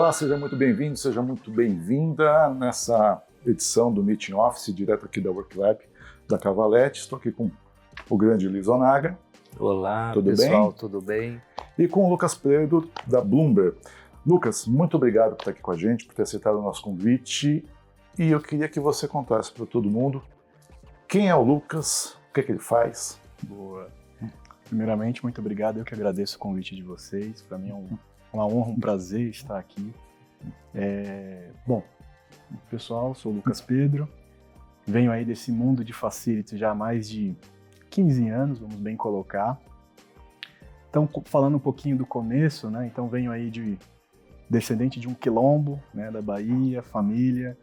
Olá, seja muito bem-vindo, seja muito bem-vinda nessa edição do Meeting Office, direto aqui da WorkLab da Cavalete. Estou aqui com o grande Luiz Onaga. Olá, tudo pessoal, bem? Tudo bem? E com o Lucas Pedro, da Bloomberg. Lucas, muito obrigado por estar aqui com a gente, por ter aceitado o nosso convite. E eu queria que você contasse para todo mundo quem é o Lucas, o que é que ele faz. Boa. Primeiramente, muito obrigado. Eu que agradeço o convite de vocês. Para mim é uma honra, um prazer estar aqui. Bom, pessoal, sou o Lucas Pedro. Venho aí desse mundo de facility já há mais de 15 anos, vamos bem colocar. Então, falando um pouquinho do começo, né? Então, venho aí descendente de um quilombo, né, da Bahia, família.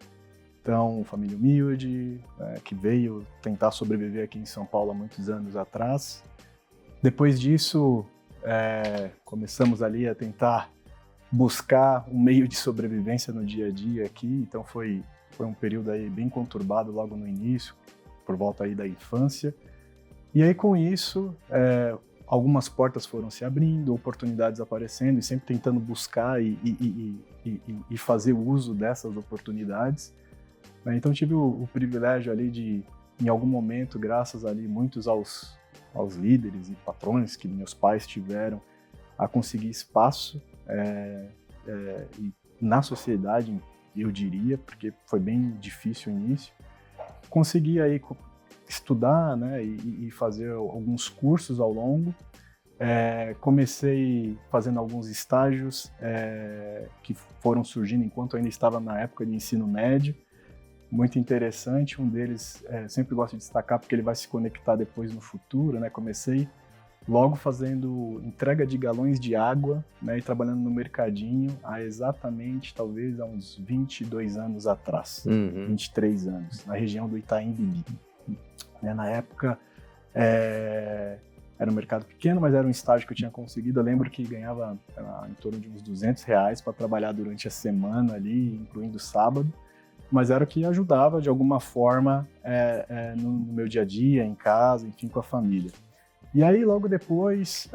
Então, família humilde, que veio tentar sobreviver aqui em São Paulo há muitos anos atrás. Depois disso, começamos ali a tentar buscar um meio de sobrevivência no dia a dia aqui. Então, foi um período aí bem conturbado logo no início, por volta aí da infância. E aí, com isso, algumas portas foram se abrindo, oportunidades aparecendo, e sempre tentando buscar e fazer uso dessas oportunidades. Então tive o privilégio ali de, em algum momento, graças ali muitos aos líderes e patrões que meus pais tiveram, a conseguir espaço e na sociedade, eu diria, porque foi bem difícil o início. Consegui aí estudar, né, e fazer alguns cursos ao longo. Comecei fazendo alguns estágios que foram surgindo enquanto eu ainda estava na época de ensino médio. Muito interessante, um deles sempre gosto de destacar porque ele vai se conectar depois no futuro, né? Comecei logo fazendo entrega de galões de água, né? E trabalhando no mercadinho há exatamente, talvez, há uns 22 anos atrás, 23 anos, na região do Itaim Bibi. Na época, era um mercado pequeno, mas era um estágio que eu tinha conseguido. Eu lembro que ganhava em torno de uns R$200 para trabalhar durante a semana ali, incluindo sábado. Mas era o que ajudava de alguma forma no meu dia a dia, em casa, enfim, com a família. E aí, logo depois,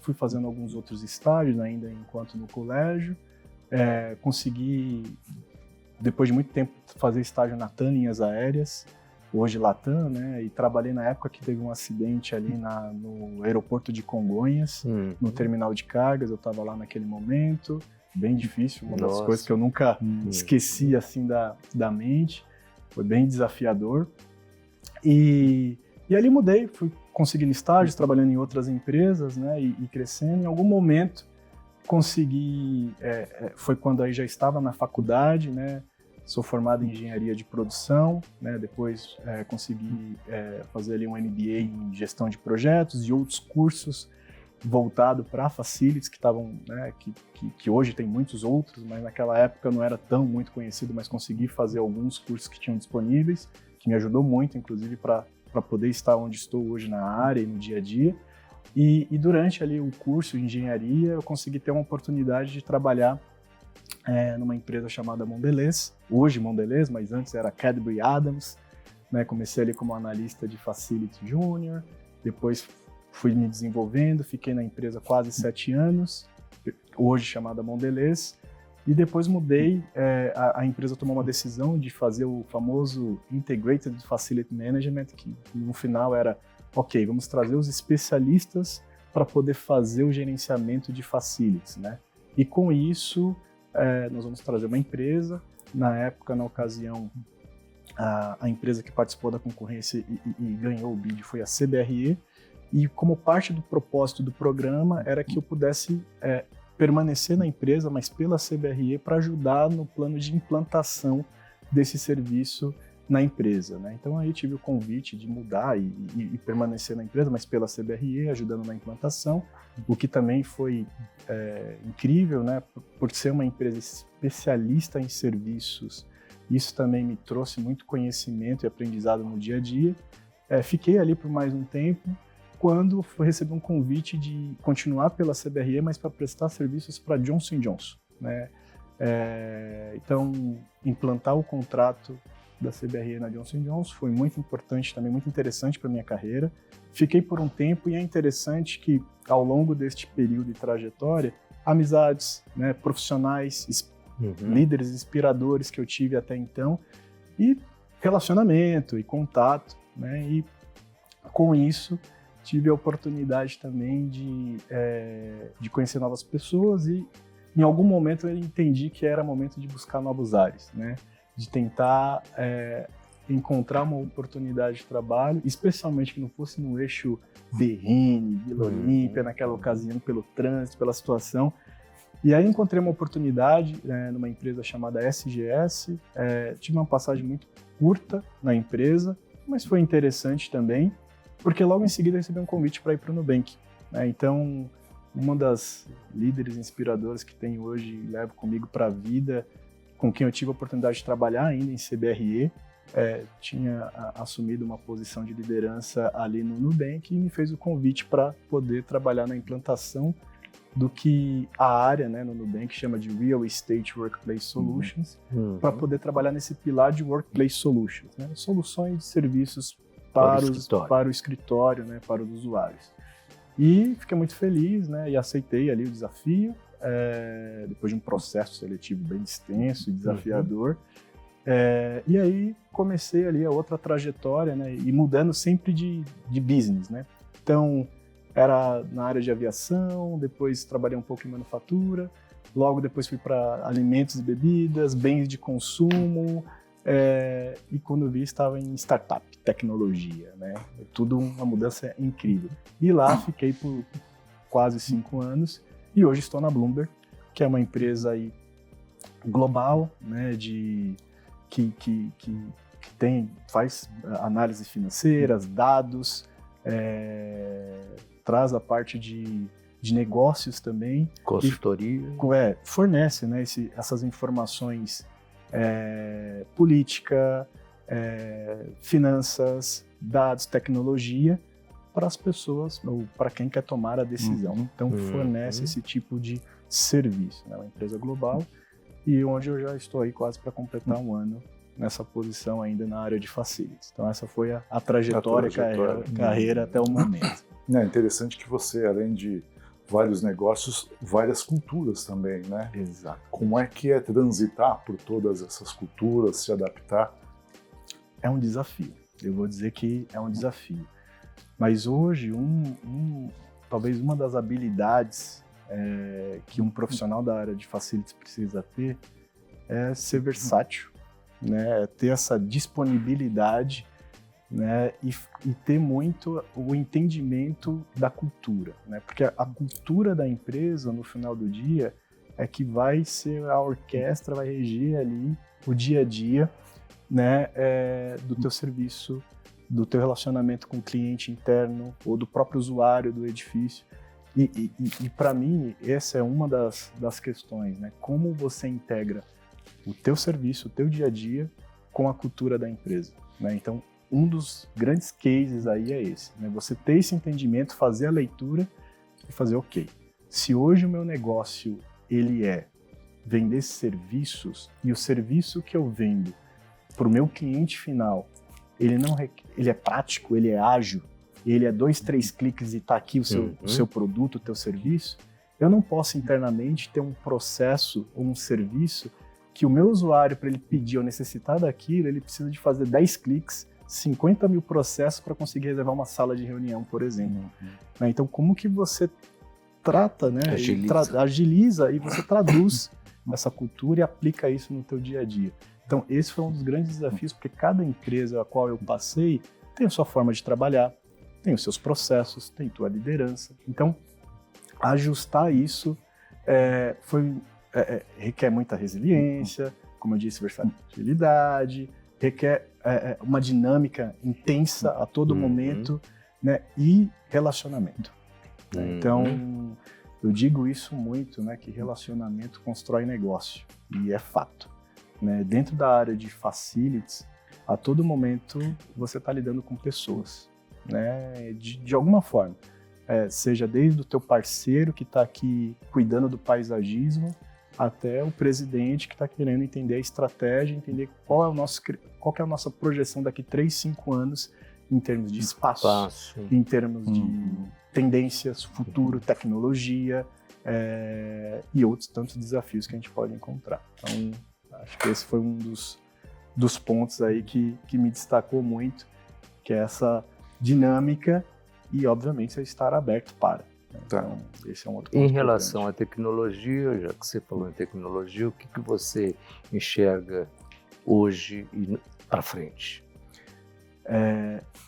fui fazendo alguns outros estágios, ainda enquanto no colégio. Consegui, depois de muito tempo, fazer estágio na TAM Linhas Aéreas, hoje Latam, né? E trabalhei na época que teve um acidente ali no aeroporto de Congonhas, no terminal de cargas. Eu estava lá naquele momento. Bem difícil, uma das coisas que eu nunca esqueci assim da mente, foi bem desafiador. E ali mudei, fui conseguindo estágios, trabalhando em outras empresas, né, e crescendo. Em algum momento consegui, foi quando aí já estava na faculdade, né, sou formado em engenharia de produção, né, depois consegui fazer ali um MBA em gestão de projetos e outros cursos voltado para facilities que estavam, né, que hoje tem muitos outros, mas naquela época não era tão muito conhecido, mas consegui fazer alguns cursos que tinham disponíveis, que me ajudou muito, inclusive, para poder estar onde estou hoje na área e no dia a dia. E durante ali o curso de engenharia, eu consegui ter uma oportunidade de trabalhar numa empresa chamada Mondelez, hoje Mondelez, mas antes era Cadbury Adams, né, comecei ali como analista de Facility Júnior, depois fui me desenvolvendo, fiquei na empresa quase 7 anos, hoje chamada Mondelez, e depois mudei, a empresa tomou uma decisão de fazer o famoso Integrated Facility Management, que no final era, ok, vamos trazer os especialistas para poder fazer o gerenciamento de facilities, né? E com isso, nós vamos trazer uma empresa, na época, na ocasião, a empresa que participou da concorrência e ganhou o bid foi a CBRE, e como parte do propósito do programa era que eu pudesse permanecer na empresa, mas pela CBRE, para ajudar no plano de implantação desse serviço na empresa, né? Então aí tive o convite de mudar e permanecer na empresa, mas pela CBRE, ajudando na implantação, o que também foi incrível, né? Por ser uma empresa especialista em serviços, isso também me trouxe muito conhecimento e aprendizado no dia a dia. Fiquei ali por mais um tempo, quando recebi um convite de continuar pela CBRE, mas para prestar serviços para Johnson & Johnson, né? Então, implantar o contrato da CBRE na Johnson & Johnson foi muito importante, também muito interessante para minha carreira. Fiquei por um tempo e é interessante que, ao longo deste período e trajetória, amizades, né, profissionais líderes inspiradores que eu tive até então, e relacionamento e contato, né? E com isso tive a oportunidade também de conhecer novas pessoas e em algum momento eu entendi que era momento de buscar novos ares, né? De tentar encontrar uma oportunidade de trabalho, especialmente que não fosse no eixo Berrini, Vila Olímpia, naquela ocasião, pelo trânsito, pela situação. E aí encontrei uma oportunidade numa empresa chamada SGS, tive uma passagem muito curta na empresa, mas foi interessante também, porque logo em seguida recebi um convite para ir para o Nubank, né? Então, uma das líderes inspiradoras que tenho hoje e levo comigo para a vida, com quem eu tive a oportunidade de trabalhar ainda em CBRE, tinha assumido uma posição de liderança ali no Nubank e me fez o convite para poder trabalhar na implantação do que a área, né, no Nubank chama de Real Estate Workplace Solutions, para poder trabalhar nesse pilar de Workplace Solutions, né, soluções de serviços para o escritório, né, para os usuários. E fiquei muito feliz, né, e aceitei ali o desafio, depois de um processo seletivo bem extenso e desafiador. E aí comecei ali a outra trajetória, né, e mudando sempre de business, né. Então, era na área de aviação, depois trabalhei um pouco em manufatura, logo depois fui para alimentos e bebidas, bens de consumo, e quando eu vi estava em startup, tecnologia, né? Tudo uma mudança incrível. E lá fiquei por quase 5 anos e hoje estou na Bloomberg, que é uma empresa aí global, né, que faz análises financeiras, dados, traz a parte de negócios também. Consultoria. E, fornece, né, essas informações, política, finanças, dados, tecnologia, para as pessoas, ou para quem quer tomar a decisão. Então, fornece esse tipo de serviço, né, uma empresa global, e onde eu já estou aí quase para completar um ano nessa posição ainda na área de facilities. Então, essa foi a trajetória. Carreira até o momento. É interessante que você, além de vários negócios, várias culturas também, né? Exato. Como é que é transitar por todas essas culturas, se adaptar? É um desafio. Eu vou dizer que é um desafio. Mas hoje, talvez uma das habilidades que um profissional da área de facilities precisa ter é ser versátil, né? Ter essa disponibilidade, né? E ter muito o entendimento da cultura, né? Porque a cultura da empresa, no final do dia, é que vai ser a orquestra, vai reger ali o dia a dia, né? Do teu serviço, do teu relacionamento com o cliente interno ou do próprio usuário do edifício. E para mim, essa é uma das questões, né? Como você integra o teu serviço, o teu dia a dia com a cultura da empresa, né? Então, um dos grandes cases aí é esse, né? Você ter esse entendimento, fazer a leitura e fazer, ok, se hoje o meu negócio ele é vender serviços e o serviço que eu vendo para o meu cliente final, ele é prático, ele é ágil, ele é 2, 3 cliques e está aqui o seu produto, o teu serviço, eu não posso internamente ter um processo ou um serviço que o meu usuário, para ele pedir ou necessitar daquilo, ele precisa de fazer 10 cliques, 50 mil processos para conseguir reservar uma sala de reunião, por exemplo. Né? Então, como que você trata, né? Agiliza e você traduz essa cultura e aplica isso no teu dia a dia. Então, esse foi um dos grandes desafios, porque cada empresa a qual eu passei tem a sua forma de trabalhar, tem os seus processos, tem tua liderança. Então, ajustar isso requer muita resiliência, como eu disse, versatilidade, requer uma dinâmica intensa a todo momento, né, e relacionamento. Né? Então, eu digo isso muito, né, que relacionamento constrói negócio, e é fato. Né? Dentro da área de facilities, a todo momento você está lidando com pessoas, né, de alguma forma. Seja desde o teu parceiro que está aqui cuidando do paisagismo, até o presidente que está querendo entender a estratégia, entender qual que é a nossa projeção daqui 3, 5 anos em termos de espaço, em termos de tendências, futuro, tecnologia e outros tantos desafios que a gente pode encontrar. Então, acho que esse foi um dos pontos aí que me destacou muito, que é essa dinâmica e, obviamente, você estar aberto para. Então, esse é um outro ponto. Em relação à tecnologia, já que você falou em tecnologia, o que você enxerga hoje e para frente?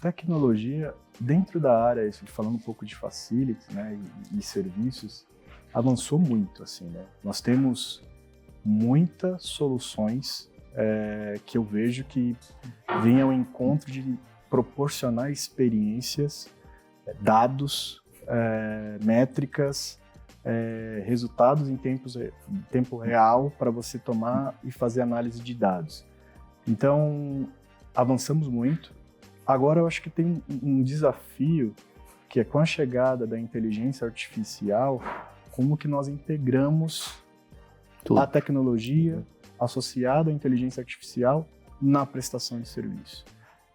Tecnologia, dentro da área, falando um pouco de facilities, né, e serviços, avançou muito, assim, né? Nós temos muitas soluções que eu vejo que vêm ao encontro de proporcionar experiências, dados, métricas, resultados em tempo real para você tomar e fazer análise de dados. Então, avançamos muito. Agora eu acho que tem um desafio, que é com a chegada da inteligência artificial, como que nós integramos a tecnologia associada à inteligência artificial na prestação de serviço.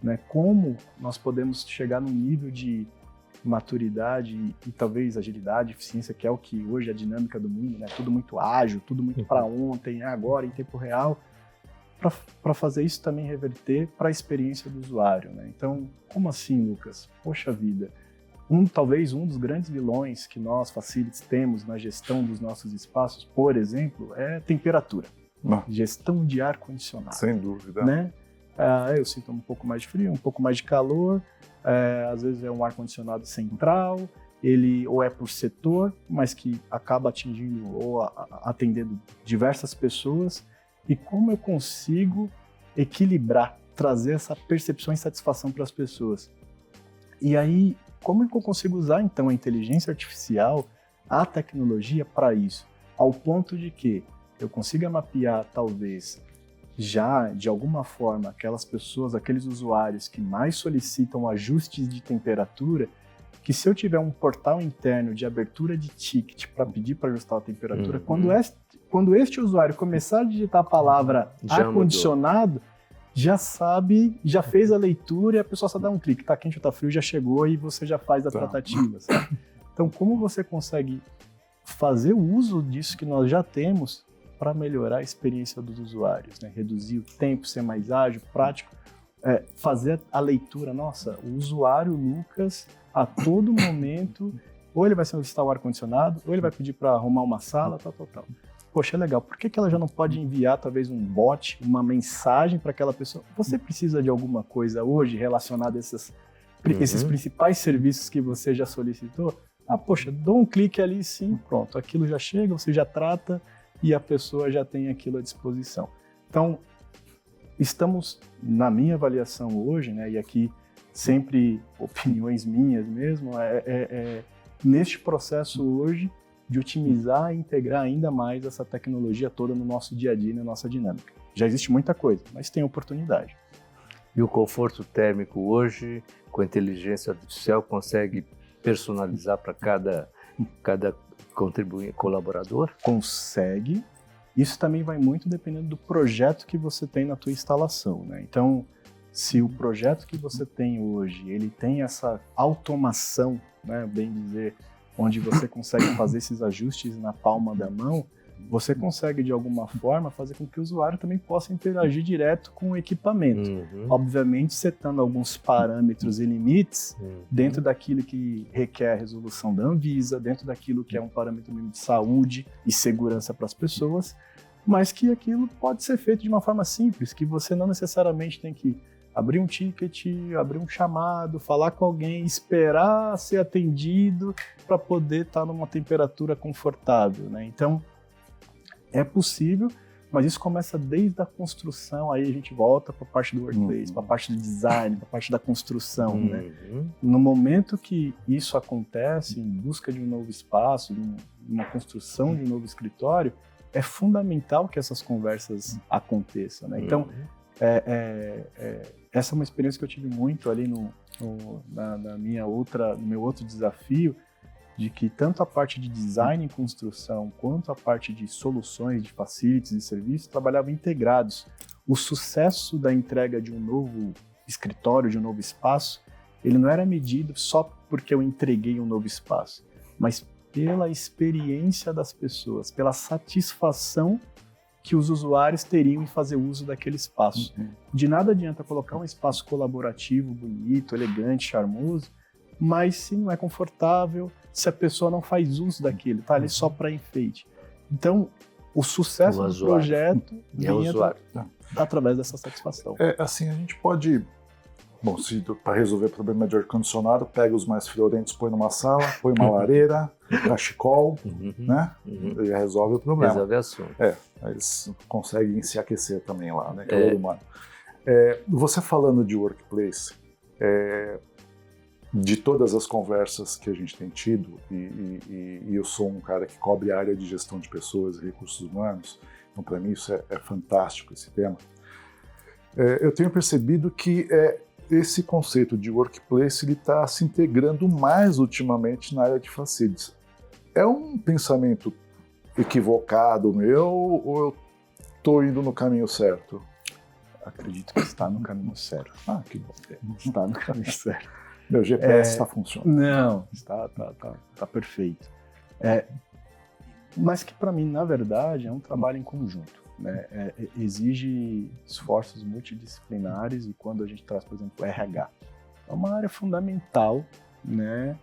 Né? Como nós podemos chegar num nível de maturidade e talvez agilidade, eficiência, que é o que hoje é a dinâmica do mundo, né? Tudo muito ágil, tudo muito para ontem, agora, em tempo real, para fazer isso também reverter para a experiência do usuário. Né? Então, como assim, Lucas? Poxa vida, talvez um dos grandes vilões que nós, facilities, temos na gestão dos nossos espaços, por exemplo, é temperatura. Gestão de ar-condicionado. Sem dúvida. Né? Eu sinto um pouco mais de frio, um pouco mais de calor, às vezes é um ar-condicionado central, ele ou é por setor, mas que acaba atingindo ou atendendo diversas pessoas. E como eu consigo equilibrar, trazer essa percepção e satisfação para as pessoas? E aí, como é que eu consigo usar, então, a inteligência artificial, a tecnologia para isso? Ao ponto de que eu consiga mapear, talvez, já, de alguma forma, aquelas pessoas, aqueles usuários que mais solicitam ajustes de temperatura, que se eu tiver um portal interno de abertura de ticket para pedir para ajustar a temperatura, quando este usuário começar a digitar a palavra ar-condicionado, já sabe, já fez a leitura e a pessoa só dá um clique, tá quente ou tá frio, já chegou e você já faz a tratativa. Sabe? Então, como você consegue fazer o uso disso que nós já temos para melhorar a experiência dos usuários, né? Reduzir o tempo, ser mais ágil, prático, fazer a leitura. Nossa, o usuário Lucas, a todo momento, ou ele vai solicitar o ar-condicionado, ou ele vai pedir para arrumar uma sala, tal. Poxa, é legal. Por que ela já não pode enviar, talvez, um bot, uma mensagem para aquela pessoa? Você precisa de alguma coisa hoje relacionada a esses principais serviços que você já solicitou? Poxa, dou um clique ali, sim, pronto. Aquilo já chega, você já trata e a pessoa já tem aquilo à disposição. Então, estamos, na minha avaliação hoje, né, e aqui sempre opiniões minhas mesmo, neste processo hoje de otimizar e integrar ainda mais essa tecnologia toda no nosso dia a dia, na nossa dinâmica. Já existe muita coisa, mas tem oportunidade. E o conforto térmico hoje, com a inteligência artificial, consegue personalizar para cada colaborador? Consegue. Isso também vai muito dependendo do projeto que você tem na tua instalação, né? Então, se o projeto que você tem hoje, ele tem essa automação, né, bem dizer, onde você consegue fazer esses ajustes na palma da mão, você consegue, de alguma forma, fazer com que o usuário também possa interagir direto com o equipamento. Obviamente, setando alguns parâmetros e limites dentro daquilo que requer a resolução da Anvisa, dentro daquilo que é um parâmetro de saúde e segurança para as pessoas, mas que aquilo pode ser feito de uma forma simples, que você não necessariamente tem que abrir um ticket, abrir um chamado, falar com alguém, esperar ser atendido para poder estar numa temperatura confortável, né? Então, é possível, mas isso começa desde a construção, aí a gente volta para a parte do workplace, para a parte do design, para a parte da construção, né? No momento que isso acontece, em busca de um novo espaço, uma construção de um novo escritório, é fundamental que essas conversas aconteçam, né? Então, essa é uma experiência que eu tive muito ali no meu outro desafio, de que tanto a parte de design e construção, quanto a parte de soluções, de facilities e serviços, trabalhavam integrados. O sucesso da entrega de um novo escritório, de um novo espaço, ele não era medido só porque eu entreguei um novo espaço, mas pela experiência das pessoas, pela satisfação que os usuários teriam em fazer uso daquele espaço. De nada adianta colocar um espaço colaborativo, bonito, elegante, charmoso, mas se não é confortável, se a pessoa não faz uso daquilo, tá ali só para enfeite. Então, o sucesso do projeto vinha através dessa satisfação. Assim, a gente pode... Bom, se para resolver o problema de ar-condicionado, pega os mais friorentos, põe numa sala, põe uma lareira, cachecol, né? E resolve o problema. Resolve o assunto. Eles conseguem se aquecer também lá, né? Calor humano. Você falando de workplace, de todas as conversas que a gente tem tido, e eu sou um cara que cobre a área de gestão de pessoas e recursos humanos, então para mim isso é fantástico, esse tema. Eu tenho percebido que esse conceito de workplace está se integrando mais ultimamente na área de facilities. É um pensamento equivocado meu ou eu estou indo no caminho certo? Acredito que está no caminho certo. Ah, que bom. Está no caminho certo. Meu GPS está funcionando. Não, está perfeito. Mas que para mim, na verdade, é um trabalho em conjunto. Né? Exige esforços multidisciplinares e quando a gente traz, por exemplo, o RH, é uma área fundamental, né?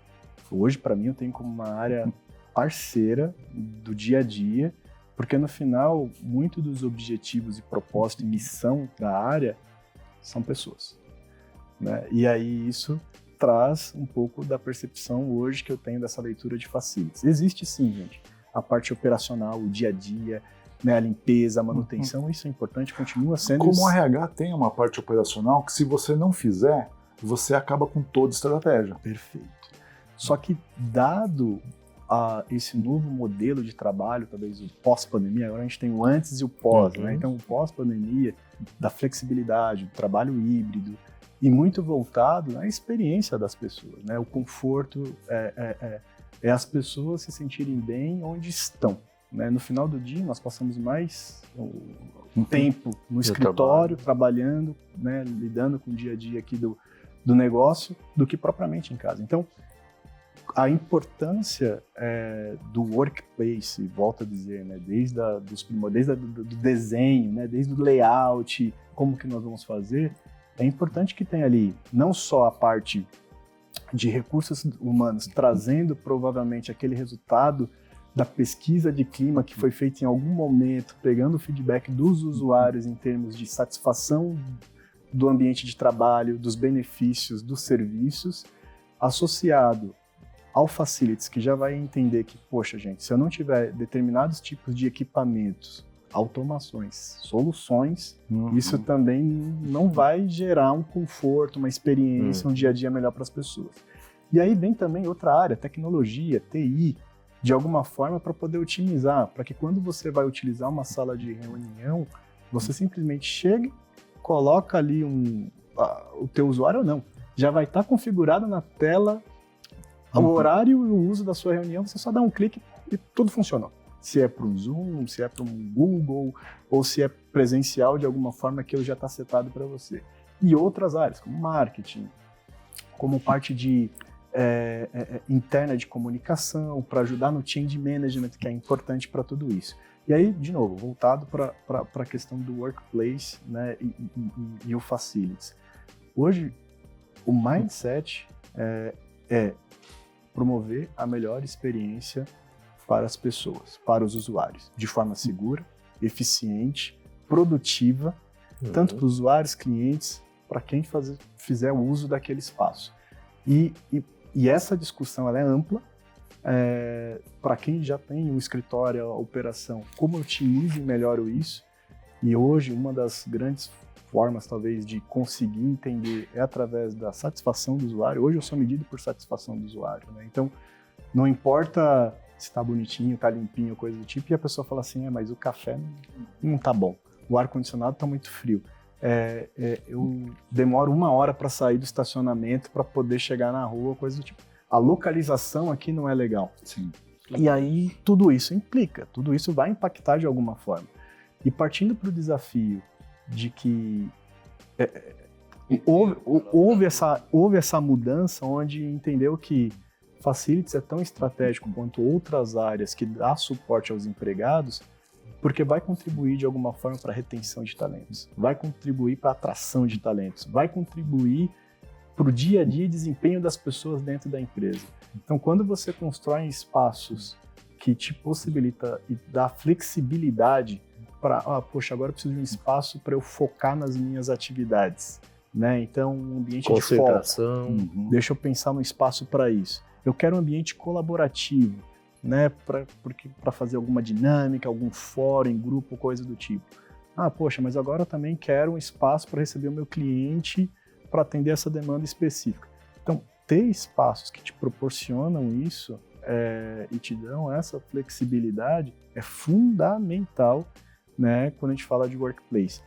Hoje, para mim, eu tenho como uma área parceira do dia a dia, porque no final, muito dos objetivos e propósito e missão da área são pessoas. Né? E aí isso traz um pouco da percepção hoje que eu tenho dessa leitura de facilities. Existe sim, gente, a parte operacional, o dia a dia, né, a limpeza, a manutenção, isso é importante, continua sendo... Como o RH tem uma parte operacional que se você não fizer, você acaba com toda a estratégia. Perfeito. Só que dado esse novo modelo de trabalho, talvez o pós-pandemia, agora a gente tem o antes e o pós, né? Então o pós-pandemia, da flexibilidade, do trabalho híbrido, e muito voltado à experiência das pessoas, né? O conforto é as pessoas se sentirem bem onde estão. Né? No final do dia, nós passamos mais tempo no escritório, trabalhando, né? Lidando com o dia a dia aqui do negócio, do que propriamente em casa. Então, a importância do workplace, volto a dizer, né? desde do desenho, né? Desde o layout, como que nós vamos fazer, é importante que tenha ali não só a parte de recursos humanos, trazendo provavelmente aquele resultado da pesquisa de clima que foi feita em algum momento, pegando o feedback dos usuários em termos de satisfação do ambiente de trabalho, dos benefícios, dos serviços, associado ao facilities, que já vai entender que, poxa, gente, se eu não tiver determinados tipos de equipamentos, automações, soluções, isso também não vai gerar um conforto, uma experiência, um dia a dia melhor para as pessoas. E aí vem também outra área, tecnologia, TI, de alguma forma para poder otimizar, para que quando você vai utilizar uma sala de reunião, você simplesmente chega, coloca ali o teu usuário ou não, já vai estar configurado na tela o horário e o uso da sua reunião, você só dá um clique e tudo funcionou. Se é para um Zoom, se é para um Google, ou se é presencial de alguma forma, aquilo já está setado para você. E outras áreas, como marketing, como parte de interna de comunicação, para ajudar no change management, que é importante para tudo isso. E aí, de novo, voltado para a questão do workplace, né, e o facilities. Hoje, o mindset é promover a melhor experiência para as pessoas, para os usuários, de forma segura, eficiente, produtiva, tanto para os usuários, clientes, para quem fizer o uso daquele espaço. E essa discussão ela é ampla, para quem já tem um escritório, a operação, como eu otimizo e melhoro isso. E hoje, uma das grandes formas, talvez, de conseguir entender é através da satisfação do usuário. Hoje eu sou medido por satisfação do usuário, né? Então, não importa se está bonitinho, está limpinho, coisa do tipo, e a pessoa fala assim, mas o café não está bom, o ar-condicionado está muito frio. Eu demoro 1 hora para sair do estacionamento para poder chegar na rua, coisa do tipo. A localização aqui não é legal. Sim. E aí tudo isso vai impactar de alguma forma. E partindo para o desafio de que houve essa mudança onde entendeu que Facilities é tão estratégico quanto outras áreas que dá suporte aos empregados, porque vai contribuir de alguma forma para a retenção de talentos, vai contribuir para a atração de talentos, vai contribuir para o dia a dia e desempenho das pessoas dentro da empresa. Então, quando você constrói espaços que te possibilita e dá flexibilidade para, poxa, agora eu preciso de um espaço para eu focar nas minhas atividades, né? Então, um ambiente de foco. Concentração. Deixa eu pensar no espaço para isso. Eu quero um ambiente colaborativo, né? Para fazer alguma dinâmica, algum fórum, em grupo, coisa do tipo. Poxa, mas agora eu também quero um espaço para receber o meu cliente para atender essa demanda específica. Então, ter espaços que te proporcionam isso e te dão essa flexibilidade é fundamental, né, quando a gente fala de workplace.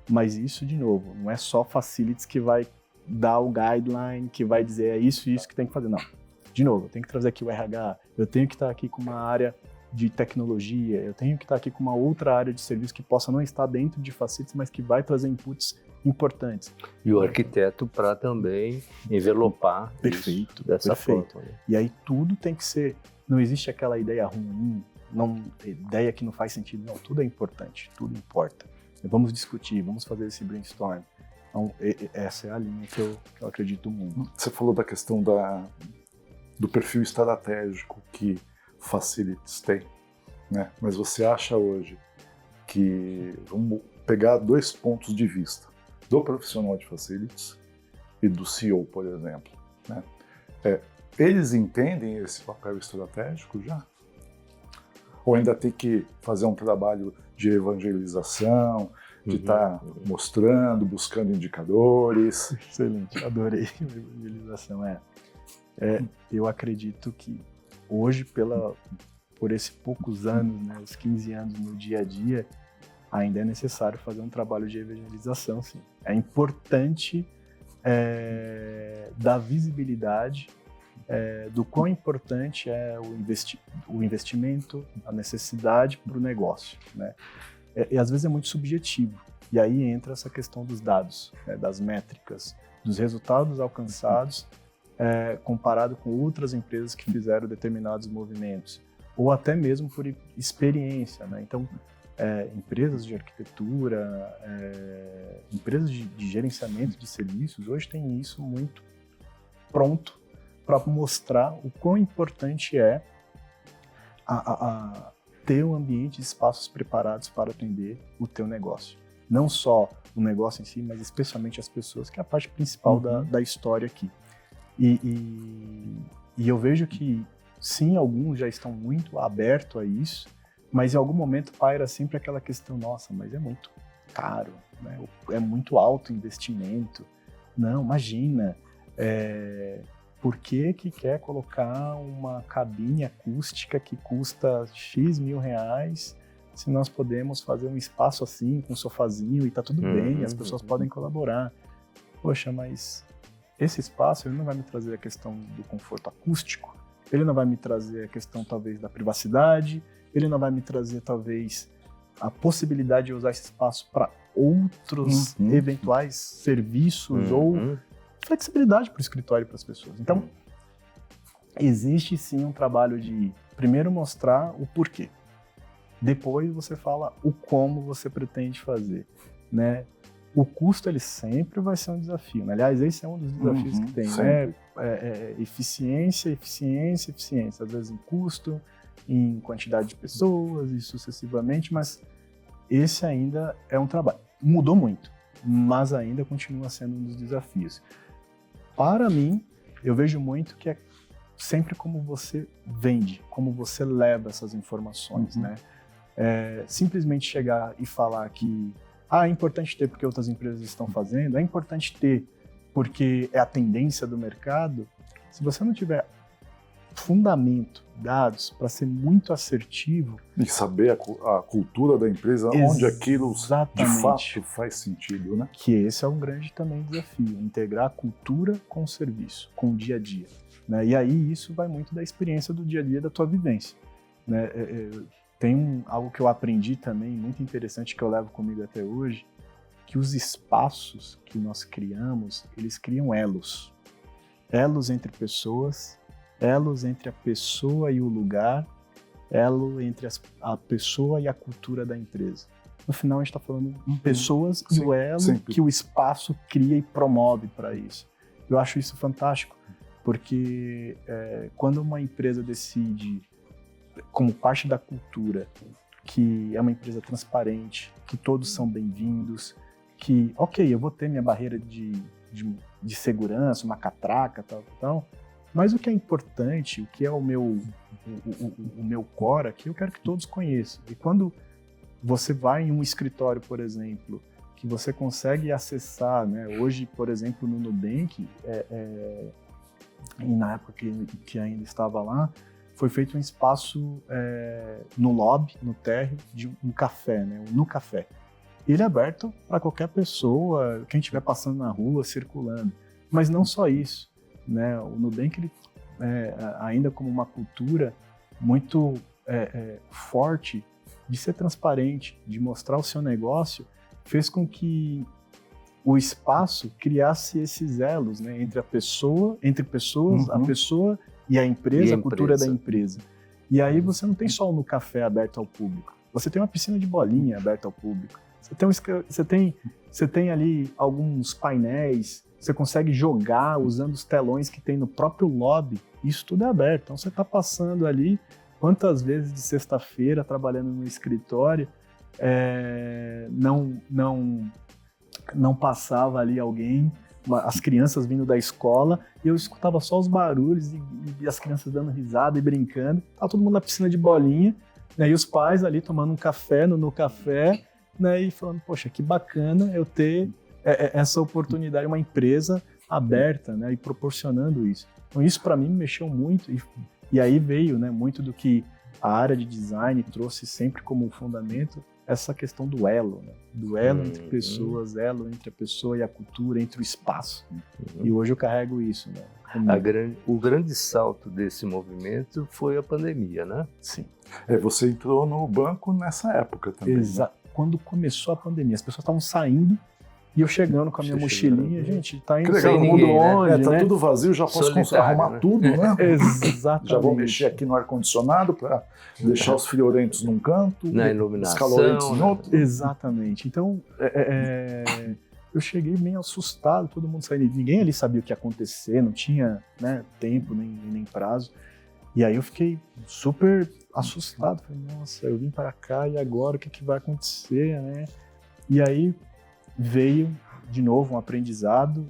Mas isso, de novo, não é só Facilities que vai dar o guideline, que vai dizer isso e isso que tem que fazer. Não. De novo, eu tenho que trazer aqui o RH, eu tenho que estar aqui com uma área de tecnologia, eu tenho que estar aqui com uma outra área de serviço que possa não estar dentro de Facilities, mas que vai trazer inputs importantes. E o arquiteto para também envelopar isso dessa forma. E aí tudo tem que ser, não existe aquela ideia ruim, ideia que não faz sentido, não, tudo é importante, tudo importa. Vamos discutir, vamos fazer esse brainstorm. Então, essa é a linha que eu acredito muito. Você falou da questão do perfil estratégico que Facilities tem, né? Mas você acha hoje que, vamos pegar 2 pontos de vista, do profissional de Facilities e do CEO, por exemplo, né? Eles entendem esse papel estratégico já? Ou ainda tem que fazer um trabalho de evangelização, de estar mostrando, buscando indicadores? Excelente, adorei a evangelização. Eu acredito que hoje, por esses poucos anos, né, os 15 anos no dia a dia, ainda é necessário fazer um trabalho de evangelização, sim. É importante dar visibilidade do quão importante é o investimento, a necessidade para o negócio, né? E às vezes é muito subjetivo. E aí entra essa questão dos dados, né, das métricas, dos resultados alcançados comparado com outras empresas que fizeram determinados movimentos, ou até mesmo por experiência, né? Então, empresas de arquitetura, empresas de gerenciamento de serviços, hoje têm isso muito pronto para mostrar o quão importante é ter um ambiente de espaços preparados para atender o teu negócio. Não só o negócio em si, mas especialmente as pessoas, que é a parte principal da história aqui. E eu vejo que, sim, alguns já estão muito abertos a isso, mas em algum momento paira sempre aquela questão, nossa, mas é muito caro, né? É muito alto investimento. Não, imagina, por que quer colocar uma cabine acústica que custa X mil reais, se nós podemos fazer um espaço assim, com um sofazinho e tá tudo bem, as pessoas podem colaborar. Poxa, mas esse espaço ele não vai me trazer a questão do conforto acústico, ele não vai me trazer a questão talvez da privacidade, ele não vai me trazer talvez a possibilidade de usar esse espaço para outros eventuais serviços ou flexibilidade para o escritório e para as pessoas. Então, existe sim um trabalho de primeiro mostrar o porquê, depois você fala o como você pretende fazer, né? O custo ele sempre vai ser um desafio, né? Aliás, esse é um dos desafios que tem, né? Eficiência. Às vezes em custo, em quantidade de pessoas e sucessivamente, mas esse ainda é um trabalho. Mudou muito, mas ainda continua sendo um dos desafios. Para mim, eu vejo muito que é sempre como você vende, como você leva essas informações, né? Simplesmente chegar e falar que é importante ter porque outras empresas estão fazendo, é importante ter porque é a tendência do mercado. Se você não tiver fundamento, dados, para ser muito assertivo... E saber a cultura da empresa, onde aquilo de fato faz sentido, né? Que esse é um grande também desafio, integrar a cultura com o serviço, com o dia a dia, né? E aí isso vai muito da experiência do dia a dia, da tua vivência, né? Tem algo que eu aprendi também, muito interessante, que eu levo comigo até hoje, que os espaços que nós criamos, eles criam elos. Elos entre pessoas, elos entre a pessoa e o lugar, elo entre a pessoa e a cultura da empresa. No final, a gente está falando de pessoas e o elo que o espaço cria e promove para isso. Eu acho isso fantástico, porque quando uma empresa decide, como parte da cultura, que é uma empresa transparente, que todos são bem-vindos, que, ok, eu vou ter minha barreira de segurança, uma catraca, tal, mas o que é importante, o que é o meu core aqui, eu quero que todos conheçam. E quando você vai em um escritório, por exemplo, que você consegue acessar, né? Hoje, por exemplo, no Nubank, e na época que ainda estava lá, foi feito um espaço no lobby, no térreo, de um café, né? No café. Ele é aberto para qualquer pessoa, quem estiver passando na rua, circulando. Mas não só isso, né? O Nubank, ele, ainda como uma cultura muito forte de ser transparente, de mostrar o seu negócio, fez com que o espaço criasse esses elos, né? Entre pessoas, a pessoa e a empresa, a cultura da empresa. E aí você não tem só um café aberto ao público, você tem uma piscina de bolinha aberta ao público. Você tem ali alguns painéis, você consegue jogar usando os telões que tem no próprio lobby, isso tudo é aberto. Então você está passando ali, quantas vezes de sexta-feira, trabalhando no escritório, não passava ali alguém, as crianças vindo da escola, e eu escutava só os barulhos e as crianças dando risada e brincando. Tava todo mundo na piscina de bolinha, né, e os pais ali tomando um café no café, né, e falando, poxa, que bacana eu ter essa oportunidade, uma empresa aberta, né, e proporcionando isso. Então isso para mim me mexeu muito, e aí veio, né, muito do que a área de design trouxe sempre como fundamento, essa questão do elo, né? Do elo entre pessoas, elo entre a pessoa e a cultura, entre o espaço. E hoje eu carrego isso, né? O grande salto desse movimento foi a pandemia, né? Sim. Você entrou no banco nessa época também. Exato. Né? Quando começou a pandemia, as pessoas estavam saindo e eu chegando com a minha mochilinha, gente, tá indo todo mundo longe, né? Tá né? tudo vazio, já posso arrumar, né? Tudo, né? Exatamente. Já vou mexer aqui no ar-condicionado para deixar os friorentos num canto, na iluminação, os calorentes em outro. Exatamente. Então, eu cheguei meio assustado, todo mundo saindo. Ninguém ali sabia o que ia acontecer, não tinha, né, tempo nem prazo. E aí eu fiquei super assustado. Falei, nossa, eu vim para cá e agora o que vai acontecer, né? E aí veio de novo um aprendizado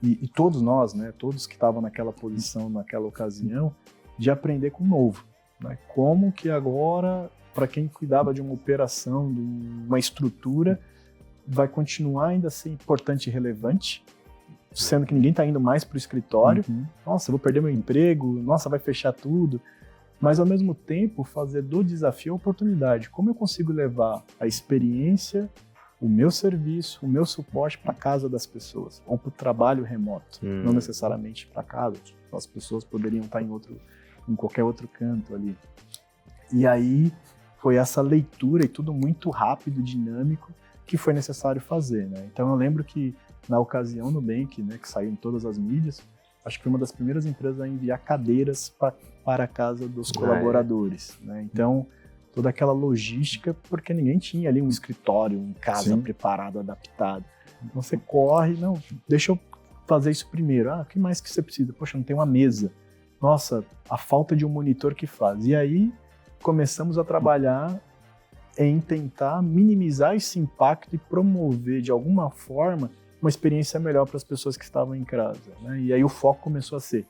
e todos nós, né, todos que estavam naquela posição, naquela ocasião, de aprender com o novo, né? Como que agora, para quem cuidava de uma operação, de uma estrutura, vai continuar ainda a ser importante e relevante, sendo que ninguém está indo mais para o escritório. Nossa, vou perder meu emprego, nossa, vai fechar tudo. Mas, ao mesmo tempo, fazer do desafio a oportunidade. Como eu consigo levar a experiência, o meu serviço, o meu suporte para casa das pessoas, ou para o trabalho remoto, não necessariamente para casa, as pessoas poderiam estar em qualquer outro canto ali. E aí foi essa leitura e tudo muito rápido, dinâmico, que foi necessário fazer, né? Então eu lembro que na ocasião no Nubank, né, que saiu em todas as mídias, acho que foi uma das primeiras empresas a enviar cadeiras para a casa dos colaboradores, né? Então toda aquela logística, porque ninguém tinha ali um escritório em casa preparado, adaptado. Então você corre, não, deixa eu fazer isso primeiro. O que mais que você precisa? Poxa, não tem uma mesa. Nossa, a falta de um monitor que faz. E aí começamos a trabalhar em tentar minimizar esse impacto e promover de alguma forma uma experiência melhor para as pessoas que estavam em casa, né? E aí o foco começou a ser,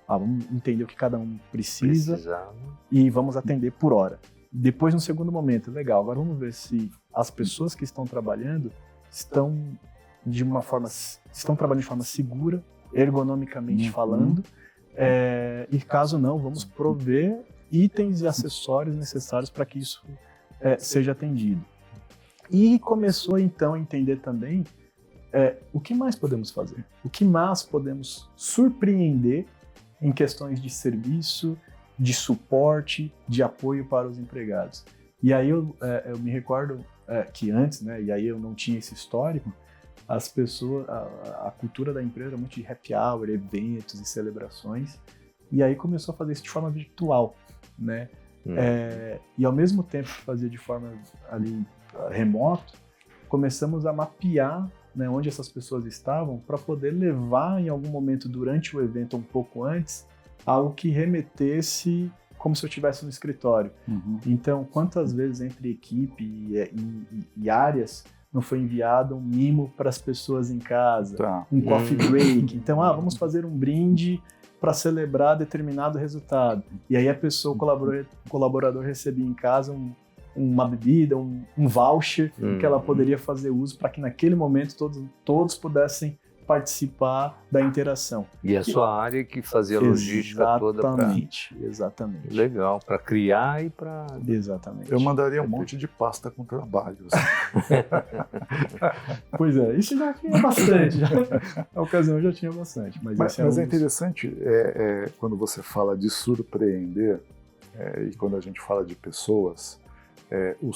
vamos entender o que cada um precisa e vamos atender por hora. Depois, no segundo momento, legal, agora vamos ver se as pessoas que estão trabalhando estão trabalhando de forma segura, ergonomicamente falando, e caso não, vamos prover itens e acessórios necessários para que isso seja atendido. E começou então a entender também o que mais podemos fazer, o que mais podemos surpreender em questões de serviço, de suporte, de apoio para os empregados. E aí eu me recordo que antes, né, e aí eu não tinha esse histórico, as pessoas, a cultura da empresa era muito de happy hour, eventos e celebrações, e aí começou a fazer isso de forma virtual, né? E ao mesmo tempo que fazia de forma ali remoto, começamos a mapear, né, onde essas pessoas estavam para poder levar em algum momento durante o evento, um pouco antes, algo que remetesse como se eu estivesse no escritório. Então, quantas vezes entre equipe e áreas não foi enviado um mimo para as pessoas em casa, um coffee break. Então, vamos fazer um brinde para celebrar determinado resultado. E aí a pessoa, o colaborador recebia em casa uma bebida, um voucher que ela poderia fazer uso para que naquele momento todos pudessem participar da interação. E a sua área que fazia a logística toda para... Exatamente. Legal, para criar e para... Exatamente. Eu mandaria um monte de pasta com trabalhos. Pois é, isso já tinha bastante. Na ocasião já tinha bastante. Mas é interessante quando você fala de surpreender, e quando a gente fala de pessoas, o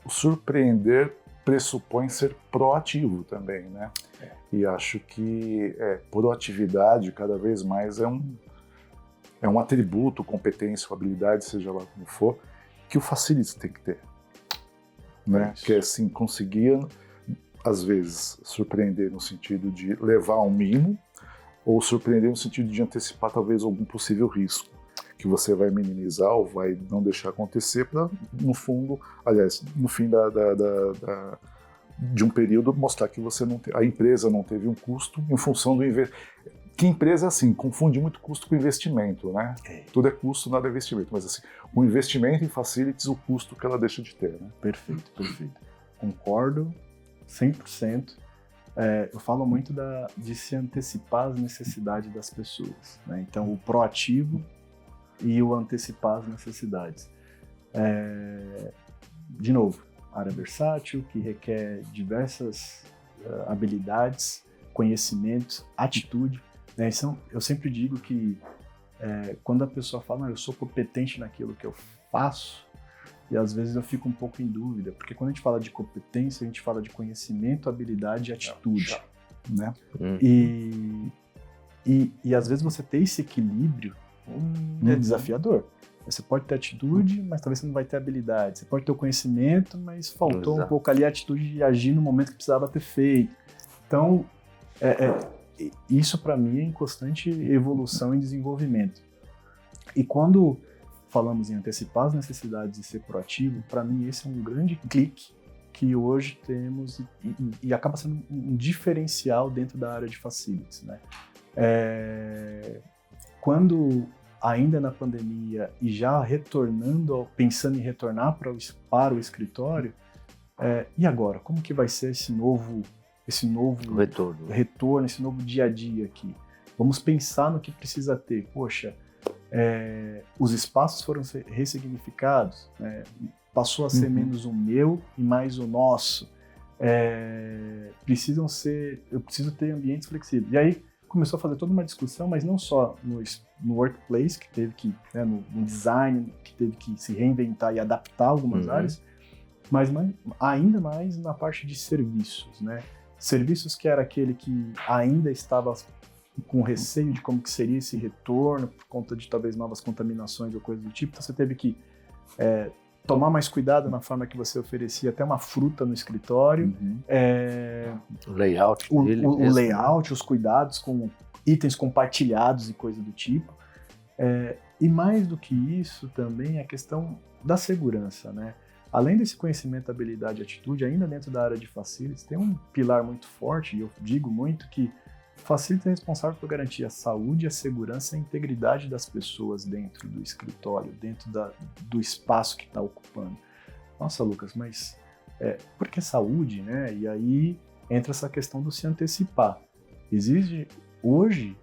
surpreender pressupõe ser proativo também, né? E acho que proatividade cada vez mais é um atributo, competência, habilidade, seja lá como for, que o facility tem que ter, né? Que é assim, conseguir às vezes surpreender no sentido de levar um mimo, ou surpreender no sentido de antecipar talvez algum possível risco que você vai minimizar ou vai não deixar acontecer para, no fundo, aliás, no fim de um período, mostrar que a empresa não teve um custo em função do investimento. Que empresa, assim, confunde muito custo com investimento, né? Tudo é custo, nada é investimento. Mas, assim, o investimento em facilities, o custo que ela deixa de ter, né? Perfeito. Concordo 100%. Eu falo muito de se antecipar às necessidades das pessoas, né? Então, o proativo e o antecipar as necessidades. De novo, área versátil, que requer diversas habilidades, conhecimento, atitude, né? Então, eu sempre digo que quando a pessoa fala, eu sou competente naquilo que eu faço, e às vezes eu fico um pouco em dúvida, porque quando a gente fala de competência, a gente fala de conhecimento, habilidade e atitude, né? E às vezes você ter esse equilíbrio é desafiador. Você pode ter atitude, mas talvez você não vai ter habilidade. Você pode ter o conhecimento, mas faltou um pouco ali a atitude de agir no momento que precisava ter feito. Então, isso para mim é em constante evolução e desenvolvimento. E quando falamos em antecipar as necessidades e ser proativo, para mim esse é um grande clique que hoje temos e acaba sendo um diferencial dentro da área de facilities, né? Quando ainda na pandemia e já pensando em retornar para o escritório, e agora? Como que vai ser esse novo retorno, esse novo dia a dia aqui? Vamos pensar no que precisa ter. Poxa, os espaços foram ressignificados, né? Passou a ser menos o meu e mais o nosso. Eu preciso ter ambientes flexíveis. E aí começou a fazer toda uma discussão, mas não só no workplace, que teve que, no design, que teve que se reinventar e adaptar algumas áreas, mas ainda mais na parte de serviços, né? Serviços que era aquele que ainda estava com receio de como que seria esse retorno, por conta de talvez novas contaminações ou coisa do tipo, então você teve que tomar mais cuidado na forma que você oferecia até uma fruta no escritório. O layout dele. O layout, os cuidados com itens compartilhados e coisa do tipo. E mais do que isso também a questão da segurança, né? Além desse conhecimento, habilidade e atitude, ainda dentro da área de facilities, tem um pilar muito forte, e eu digo muito que facilities é responsável por garantir a saúde, a segurança e a integridade das pessoas dentro do escritório, dentro do espaço que está ocupando. Nossa, Lucas, mas por que saúde, né? E aí entra essa questão do se antecipar. Hoje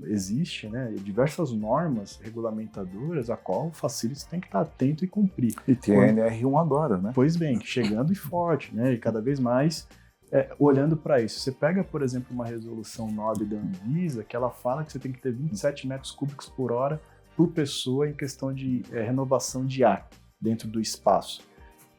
existe, né, diversas normas regulamentadoras a qual o facilities tem que estar atento e cumprir. E tem a NR1 agora, né? Pois bem, chegando e forte, né? E cada vez mais olhando para isso. Você pega, por exemplo, uma resolução NOB da Anvisa, que ela fala que você tem que ter 27 metros cúbicos por hora por pessoa em questão de renovação de ar dentro do espaço.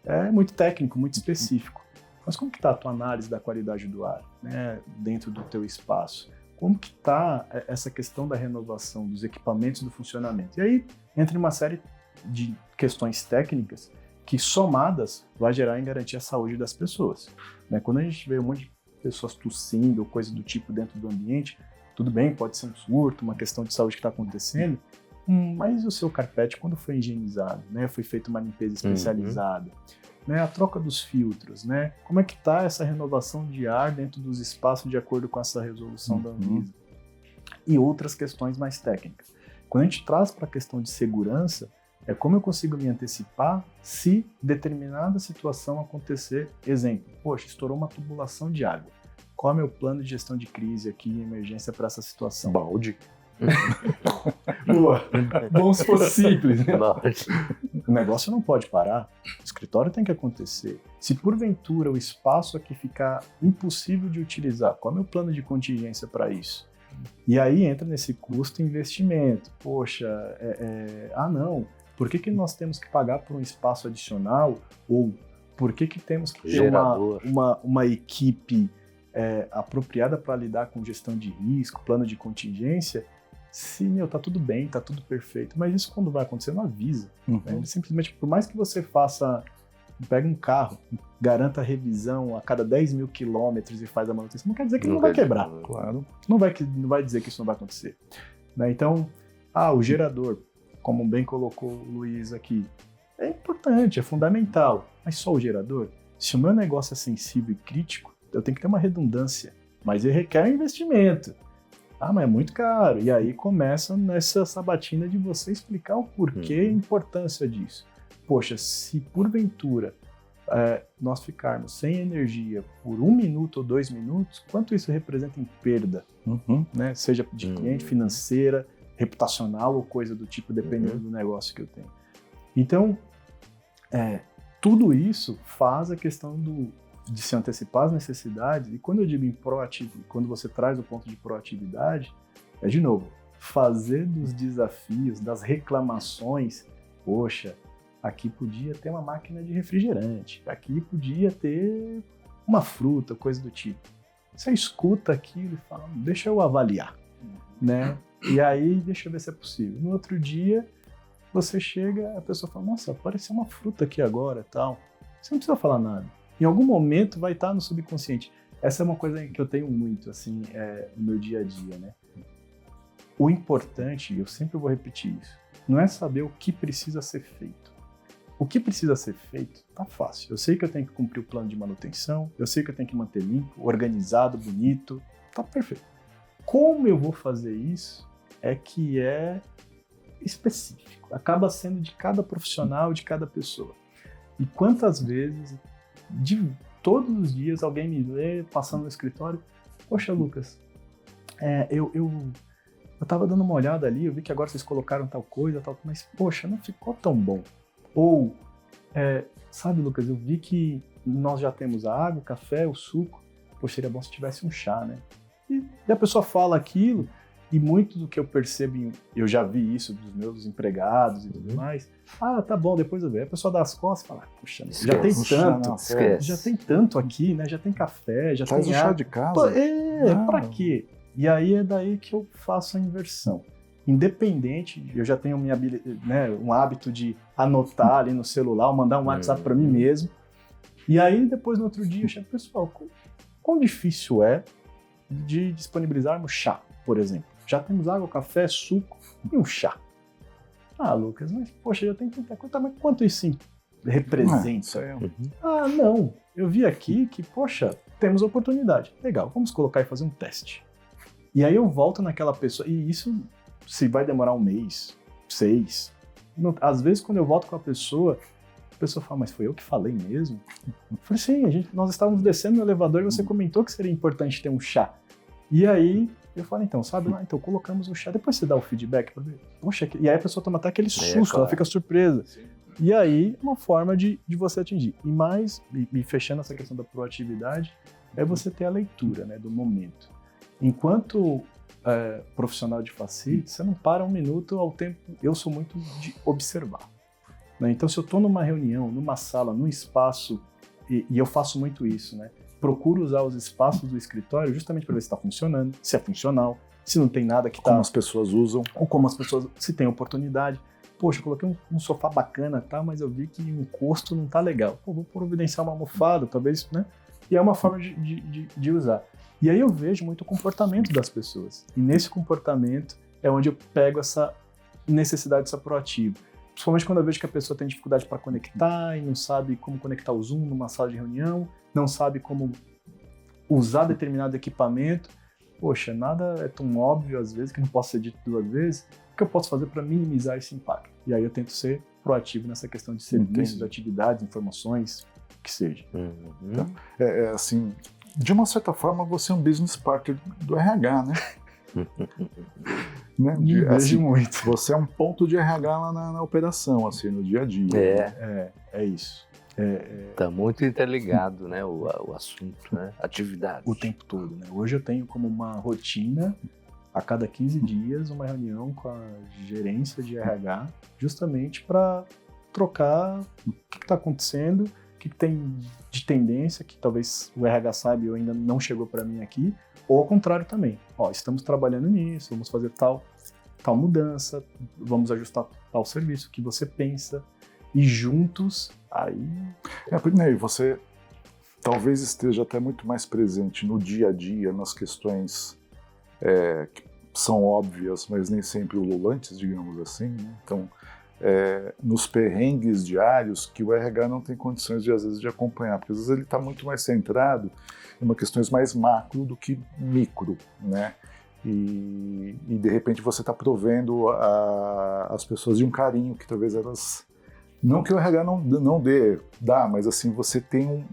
é muito técnico, muito específico. Mas como que está a tua análise da qualidade do ar, né, dentro do teu espaço? Como que está essa questão da renovação dos equipamentos do funcionamento? E aí entra uma série de questões técnicas que, somadas, vai gerar em garantir a saúde das pessoas. Né? Quando a gente vê um monte de pessoas tossindo ou coisa do tipo dentro do ambiente, tudo bem, pode ser um surto, uma questão de saúde que está acontecendo, mas o seu carpete, quando foi higienizado, né, foi feita uma limpeza especializada, né, a troca dos filtros, né, como é que está essa renovação de ar dentro dos espaços de acordo com essa resolução da Anvisa? E outras questões mais técnicas. Quando a gente traz para a questão de segurança, é como eu consigo me antecipar se determinada situação acontecer. Exemplo, poxa, estourou uma tubulação de água. Qual é o meu plano de gestão de crise aqui, emergência para essa situação? Balde. Boa. Bom se fosse simples, né? Balde. O negócio não pode parar, o escritório tem que acontecer. Se porventura o espaço aqui ficar impossível de utilizar, qual é o meu plano de contingência para isso? E aí entra nesse custo e investimento. Poxa, não, por que nós temos que pagar por um espaço adicional? Ou por que temos que ter uma equipe apropriada para lidar com gestão de risco, plano de contingência? Se, tá tudo bem, tá tudo perfeito, mas isso quando vai acontecer não avisa. Né? Simplesmente, por mais que você pega um carro, garanta a revisão a cada 10 mil quilômetros e faz a manutenção, não quer dizer que ele não vai quebrar. Claro. Não vai dizer que isso não vai acontecer. Né? Então, o gerador, como bem colocou o Luiz aqui, é importante, é fundamental, mas só o gerador? Se o meu negócio é sensível e crítico, eu tenho que ter uma redundância, mas ele requer um investimento. Mas é muito caro. E aí começa nessa sabatina de você explicar o porquê e a importância disso. Poxa, se porventura nós ficarmos sem energia por 1 minuto ou 2 minutos, quanto isso representa em perda? Né? Seja de cliente, financeira, reputacional ou coisa do tipo, dependendo do negócio que eu tenho. Então, tudo isso faz a questão de se antecipar as necessidades, e quando eu digo em proatividade, quando você traz o ponto de proatividade, de novo, fazer dos desafios, das reclamações, poxa, aqui podia ter uma máquina de refrigerante, aqui podia ter uma fruta, coisa do tipo. Você escuta aquilo e fala, deixa eu avaliar, né? E aí, deixa eu ver se é possível. No outro dia, você chega, a pessoa fala, nossa, apareceu uma fruta aqui agora, tal. Você não precisa falar nada. Em algum momento vai estar no subconsciente. Essa é uma coisa que eu tenho muito, assim, no meu dia a dia, né? O importante, eu sempre vou repetir isso, não é saber o que precisa ser feito. O que precisa ser feito tá fácil. Eu sei que eu tenho que cumprir o plano de manutenção, eu sei que eu tenho que manter limpo, organizado, bonito, tá perfeito. Como eu vou fazer isso que é específico. Acaba sendo de cada profissional, de cada pessoa. E quantas vezes, todos os dias, alguém me vê passando no escritório, poxa, Lucas, eu tava dando uma olhada ali, eu vi que agora vocês colocaram tal coisa, tal, mas poxa, não ficou tão bom. Ou, sabe, Lucas, eu vi que nós já temos a água, o café, o suco, poxa, seria bom se tivesse um chá, né? E a pessoa fala aquilo, e muito do que eu percebo, eu já vi isso dos meus empregados e tudo mais, tá bom, depois eu vejo. A pessoa dá as costas e fala, puxa, já tem tanto, já tem tanto aqui, né? Já tem café, já faz tem o chá de casa. Pra quê? E aí é daí que eu faço a inversão. Independente, eu já tenho um hábito de anotar ali no celular, ou mandar um WhatsApp para mim mesmo. E aí depois no outro dia eu chego, pessoal, quão difícil é de disponibilizarmos chá, por exemplo? Já temos água, café, suco e um chá. Lucas, mas poxa, já tem tanta coisa, mas quanto isso representa? Não, eu vi aqui que, poxa, temos oportunidade. Legal, vamos colocar e fazer um teste. E aí eu volto naquela pessoa, e isso se vai demorar 1 mês, 6. Às vezes quando eu volto com a pessoa fala, mas foi eu que falei mesmo? Eu falei, sim, nós estávamos descendo no elevador e você comentou que seria importante ter um chá. E aí eu falo, então, sabe lá, então colocamos o chá, depois você dá o feedback pra ver. Poxa, e aí a pessoa toma até aquele susto, claro. Ela fica surpresa. Sim. E aí, uma forma de você atingir. E mais, e fechando essa questão da proatividade, é você ter a leitura, né, do momento. Enquanto profissional de facility, você não para 1 minuto ao tempo. Eu sou muito de observar. né? Então, se eu estou numa reunião, numa sala, num espaço, e eu faço muito isso, né? Procuro usar os espaços do escritório justamente para ver se está funcionando, se é funcional, se não tem nada que está... Como as pessoas usam. Ou como as pessoas... Se tem oportunidade. Poxa, eu coloquei um sofá bacana, tá? Mas eu vi que o encosto não tá legal. Pô, vou providenciar uma almofada, talvez, né? E é uma forma de usar. E aí eu vejo muito o comportamento das pessoas. E nesse comportamento é onde eu pego essa necessidade de ser proativo. Principalmente quando eu vejo que a pessoa tem dificuldade para conectar e não sabe como conectar o Zoom numa sala de reunião, não sabe como usar determinado equipamento. Poxa, nada é tão óbvio às vezes que não posso ser dito 2 vezes. O que eu posso fazer para minimizar esse impacto? E aí eu tento ser proativo nessa questão de serviços, atividades, informações, o que seja. Então, assim, de uma certa forma você é um business partner do RH, né? Né? Vejo muito. Você é um ponto de RH lá na operação, assim, no dia a dia. É isso. Tá muito interligado, né, o assunto, né? Atividade. O tempo todo, né? Hoje eu tenho como uma rotina, a cada 15 dias, uma reunião com a gerência de RH, justamente para trocar o que está acontecendo, o que tem de tendência, que talvez o RH saiba e eu ainda não chegou para mim aqui, ou ao contrário também. Ó, estamos trabalhando nisso, vamos fazer tal mudança, vamos ajustar tal serviço, o que você pensa, e juntos, aí... E você talvez esteja até muito mais presente no dia a dia, nas questões que são óbvias, mas nem sempre ululantes, digamos assim, né? Então, nos perrengues diários que o RH não tem condições de, às vezes, de acompanhar, porque às vezes ele está muito mais centrado em uma questões mais macro do que micro, né? E de repente você está provendo as pessoas de um carinho que talvez elas... Não que o RH não dá, mas assim, você tem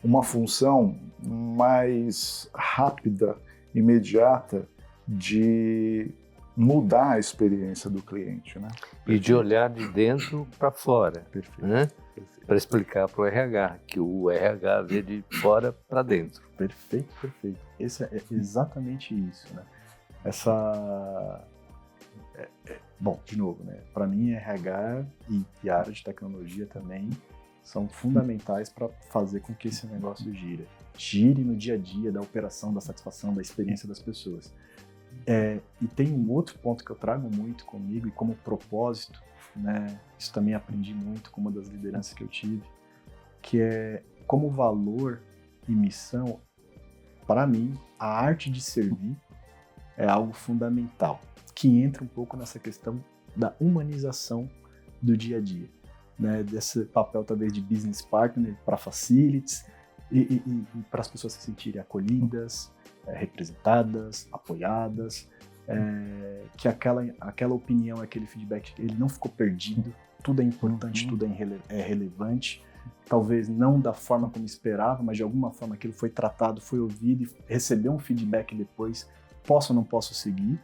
uma função mais rápida, imediata, de mudar a experiência do cliente, né? E de olhar de dentro para fora, Perfeito. né? Para explicar para o RH, que o RH vê de fora para dentro. Perfeito. Esse é exatamente isso, né? Bom, de novo, né? Para mim, RH e a área de tecnologia também são fundamentais para fazer com que esse negócio gire no dia a dia da operação, da satisfação, da experiência das pessoas. E tem um outro ponto que eu trago muito comigo e como propósito, né? Isso também aprendi muito com uma das lideranças que eu tive, que é como valor e missão, para mim, a arte de servir é algo fundamental, que entra um pouco nessa questão da humanização do dia a dia, né? Desse papel talvez de business partner para facilities e para as pessoas se sentirem acolhidas, representadas, apoiadas, que aquela opinião, aquele feedback, ele não ficou perdido, tudo é importante, tudo é relevante, talvez não da forma como esperava, mas de alguma forma aquilo foi tratado, foi ouvido e recebeu um feedback depois, posso ou não posso seguir.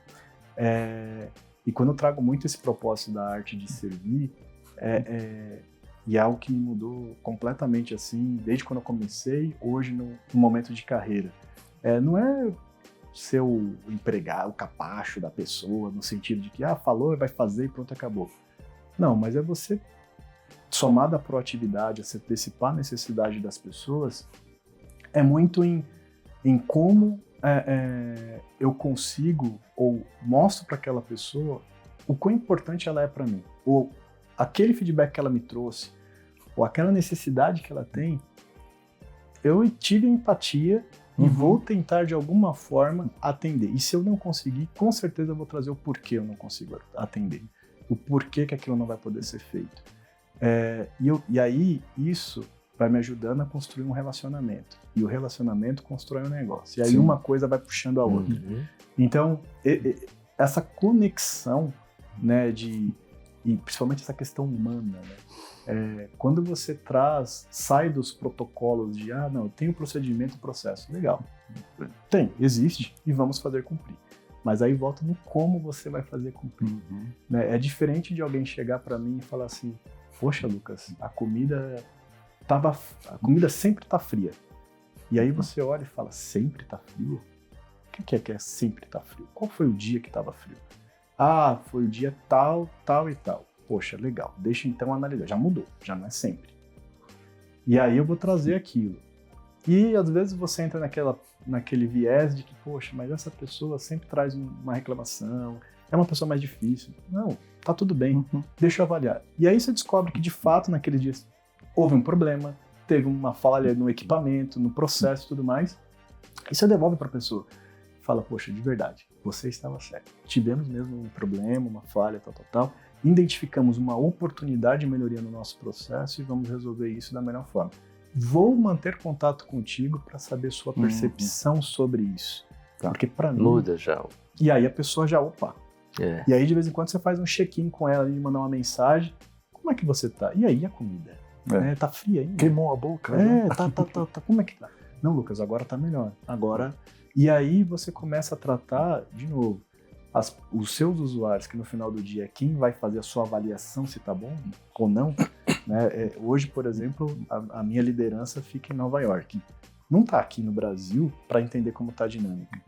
E quando eu trago muito esse propósito da arte de servir, e é algo que me mudou completamente assim, desde quando eu comecei, hoje no momento de carreira. Não é ser o empregado, o capacho da pessoa, no sentido de que falou, vai fazer e pronto, acabou. Não, mas é você, somado à proatividade, a se antecipar a necessidade das pessoas, é muito em como eu consigo ou mostro para aquela pessoa o quão importante ela é para mim, ou aquele feedback que ela me trouxe, ou aquela necessidade que ela tem, eu tive empatia e vou tentar de alguma forma atender. E se eu não conseguir, com certeza eu vou trazer o porquê eu não consigo atender, o porquê que aquilo não vai poder ser feito. E aí isso vai me ajudando a construir um relacionamento. E o relacionamento constrói um negócio. E aí uma coisa vai puxando a outra. Então, essa conexão, né, e principalmente essa questão humana, né, quando você sai dos protocolos de, não, eu tenho procedimento e processo. Legal. Existe e vamos fazer cumprir. Mas aí volta no como você vai fazer cumprir. Né? É diferente de alguém chegar para mim e falar assim, poxa, Lucas, a comida sempre está fria. E aí você olha e fala, sempre está frio? O que sempre está frio? Qual foi o dia que estava frio? Foi o dia tal, tal e tal. poxa, legal, deixa então analisar. Já mudou, já não é sempre. E aí eu vou trazer aquilo. E às vezes você entra naquele viés de que, poxa, mas essa pessoa sempre traz uma reclamação, é uma pessoa mais difícil. Não, tá tudo bem, deixa eu avaliar. E aí você descobre que de fato naqueles dias houve um problema, teve uma falha no equipamento, no processo e tudo mais. E você devolve para a pessoa. Fala, poxa, de verdade, você estava certo. Tivemos mesmo um problema, uma falha, tal. Identificamos uma oportunidade de melhoria no nosso processo e vamos resolver isso da melhor forma. Vou manter contato contigo para saber sua percepção sobre isso. Tá. Porque para mim... Muda já. E aí a pessoa já, opa. É. E aí de vez em quando você faz um check-in com ela e mandar uma mensagem. Como é que você tá? E aí a comida? Tá fria ainda? Queimou a boca? Né? Tá. Como é que tá? Não, Lucas, agora tá melhor. Agora... E aí você começa a tratar, de novo, os seus usuários, que no final do dia é quem vai fazer a sua avaliação se tá bom ou não. Né? Hoje, por exemplo, a minha liderança fica em Nova York. Não tá aqui no Brasil para entender como tá a dinâmica.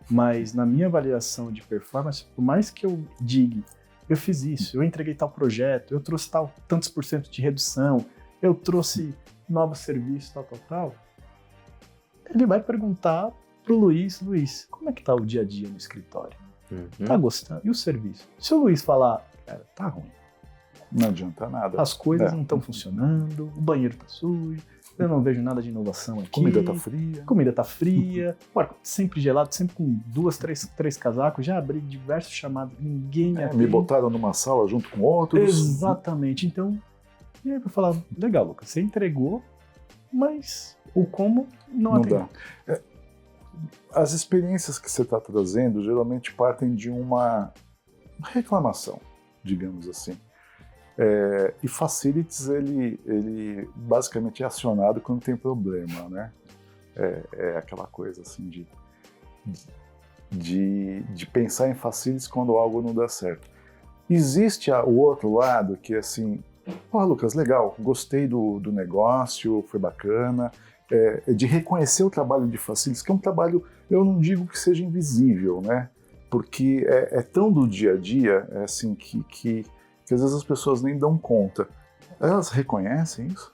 Mas na minha avaliação de performance, por mais que eu diga, eu fiz isso, eu entreguei tal projeto, eu trouxe tantos por cento de redução, eu trouxe novos serviços, tal, ele vai perguntar pro Luiz, como é que tá o dia a dia no escritório? Tá gostando? E o serviço? Se o Luiz falar, cara, tá ruim. Não adianta nada. As coisas não estão funcionando, o banheiro tá sujo, eu não vejo nada de inovação aqui. Comida tá fria. O ar sempre gelado, sempre com 2, 3 casacos. Já abri diversos chamados, ninguém me atende. Me botaram numa sala junto com outros. Exatamente. Então, e aí eu falar, legal, Lucas, você entregou, mas o como não atendeu. Dá. As experiências que você está trazendo geralmente partem de uma reclamação, digamos assim. E Facilities, ele basicamente é acionado quando tem problema, né? É aquela coisa assim de pensar em Facilities quando algo não dá certo. Existe o outro lado que é assim, Lucas, legal, gostei do negócio, foi bacana, de reconhecer o trabalho de Facilities, que é um trabalho, eu não digo que seja invisível, né? Porque é tão do dia a dia, assim, que às vezes as pessoas nem dão conta. Elas reconhecem isso?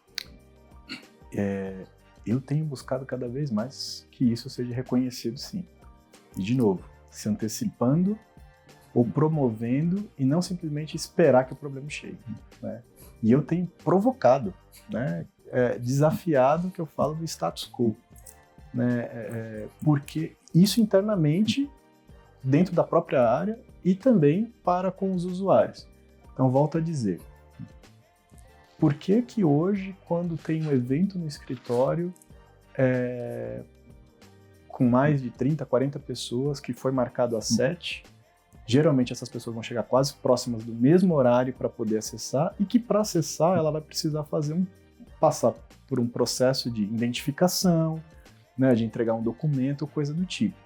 Eu tenho buscado cada vez mais que isso seja reconhecido, sim. E, de novo, se antecipando ou promovendo e não simplesmente esperar que o problema chegue, né? E eu tenho provocado, né? Desafiado, que eu falo do status quo, né? Porque isso internamente, dentro da própria área e também para com os usuários. Então, volto a dizer, por que hoje, quando tem um evento no escritório, com mais de 30, 40 pessoas, que foi marcado às 7, geralmente essas pessoas vão chegar quase próximas do mesmo horário para poder acessar, e que para acessar ela vai precisar passar por um processo de identificação, né, de entregar um documento ou coisa do tipo.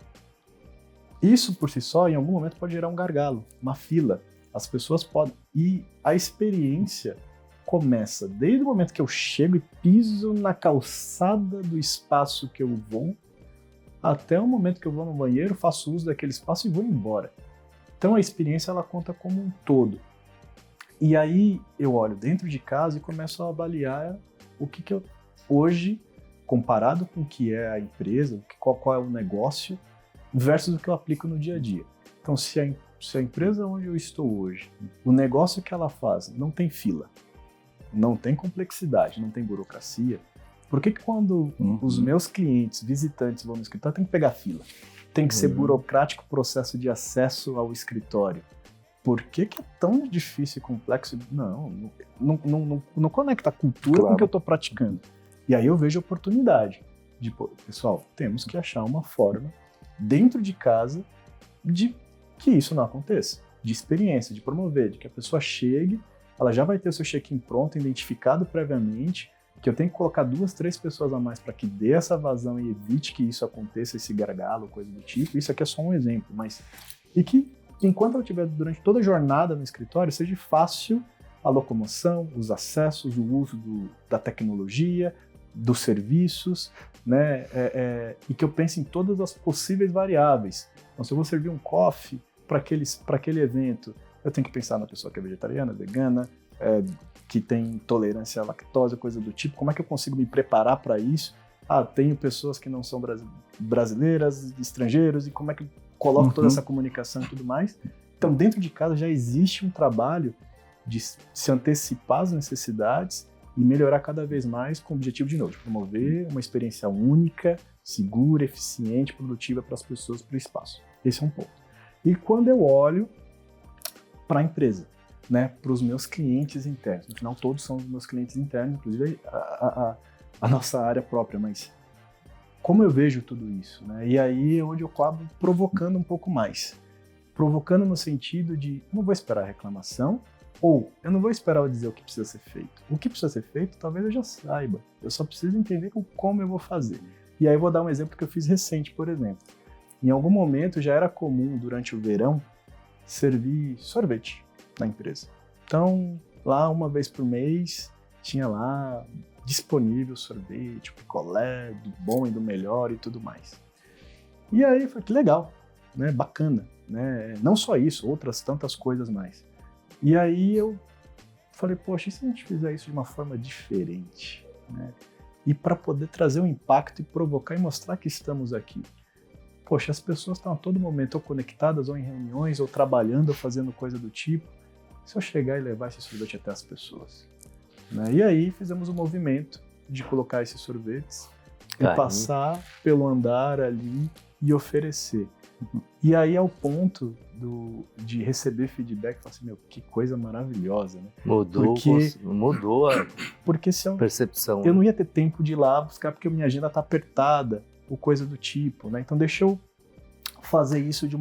Isso por si só, em algum momento, pode gerar um gargalo, uma fila. As pessoas podem... E a experiência começa desde o momento que eu chego e piso na calçada do espaço que eu vou, até o momento que eu vou no banheiro, faço uso daquele espaço e vou embora. Então a experiência ela conta como um todo. E aí eu olho dentro de casa e começo a avaliar o que eu hoje, comparado com o que é a empresa, qual é o negócio, versus o que eu aplico no dia a dia. Então se a empresa onde eu estou hoje, o negócio que ela faz não tem fila, não tem complexidade, não tem burocracia, por que quando os meus clientes, visitantes vão no escritório, tem que pegar fila? Tem que ser burocrático o processo de acesso ao escritório? Por que é tão difícil e complexo? Não conecta a cultura com o que eu estou praticando. E aí eu vejo a oportunidade de, pessoal, temos que achar uma forma dentro de casa de que isso não aconteça, de experiência, de promover, de que a pessoa chegue, ela já vai ter o seu check-in pronto, identificado previamente, que eu tenho que colocar 2, 3 pessoas a mais para que dê essa vazão e evite que isso aconteça, esse gargalo, coisa do tipo. Isso aqui é só um exemplo, mas... E que, enquanto eu estiver durante toda a jornada no escritório, seja fácil a locomoção, os acessos, o uso da tecnologia, dos serviços, né? E que eu pense em todas as possíveis variáveis. Então, se eu vou servir um coffee para aquele evento, eu tenho que pensar na pessoa que é vegetariana, vegana, que tem intolerância à lactose, coisa do tipo. Como é que eu consigo me preparar para isso? Tenho pessoas que não são brasileiras, estrangeiros, e como é que eu coloco toda essa comunicação e tudo mais? Então, dentro de casa já existe um trabalho de se antecipar às necessidades e melhorar cada vez mais com o objetivo, de novo, de promover uma experiência única, segura, eficiente, produtiva para as pessoas, para o espaço. Esse é um ponto. E quando eu olho para a empresa, né, para os meus clientes internos, no final todos são os meus clientes internos, inclusive a nossa área própria, mas como eu vejo tudo isso, né? E aí é onde eu acabo provocando um pouco mais. Provocando no sentido de, não vou esperar a reclamação, ou eu não vou esperar eu dizer o que precisa ser feito. O que precisa ser feito, talvez eu já saiba. Eu só preciso entender como eu vou fazer. E aí eu vou dar um exemplo que eu fiz recente, por exemplo. Em algum momento já era comum, durante o verão, servir sorvete na empresa. Então, lá uma vez por mês, tinha lá disponível sorvete, picolé, do bom e do melhor e tudo mais. E aí foi que legal, né? Bacana, né? Não só isso, outras tantas coisas mais. E aí eu falei, poxa, e se a gente fizer isso de uma forma diferente, né? E para poder trazer um impacto e provocar e mostrar que estamos aqui. Poxa, as pessoas estão a todo momento ou conectadas, ou em reuniões, ou trabalhando, ou fazendo coisa do tipo. Se eu chegar e levar esse sorvete até as pessoas, né? E aí fizemos um movimento de colocar esses sorvetes e passar pelo andar ali e oferecer. E aí ao ponto de receber feedback, falar assim, que coisa maravilhosa, né? Mudou a percepção. Eu não ia ter tempo de ir lá buscar porque minha agenda tá apertada, ou coisa do tipo, né? Então deixa eu fazer isso de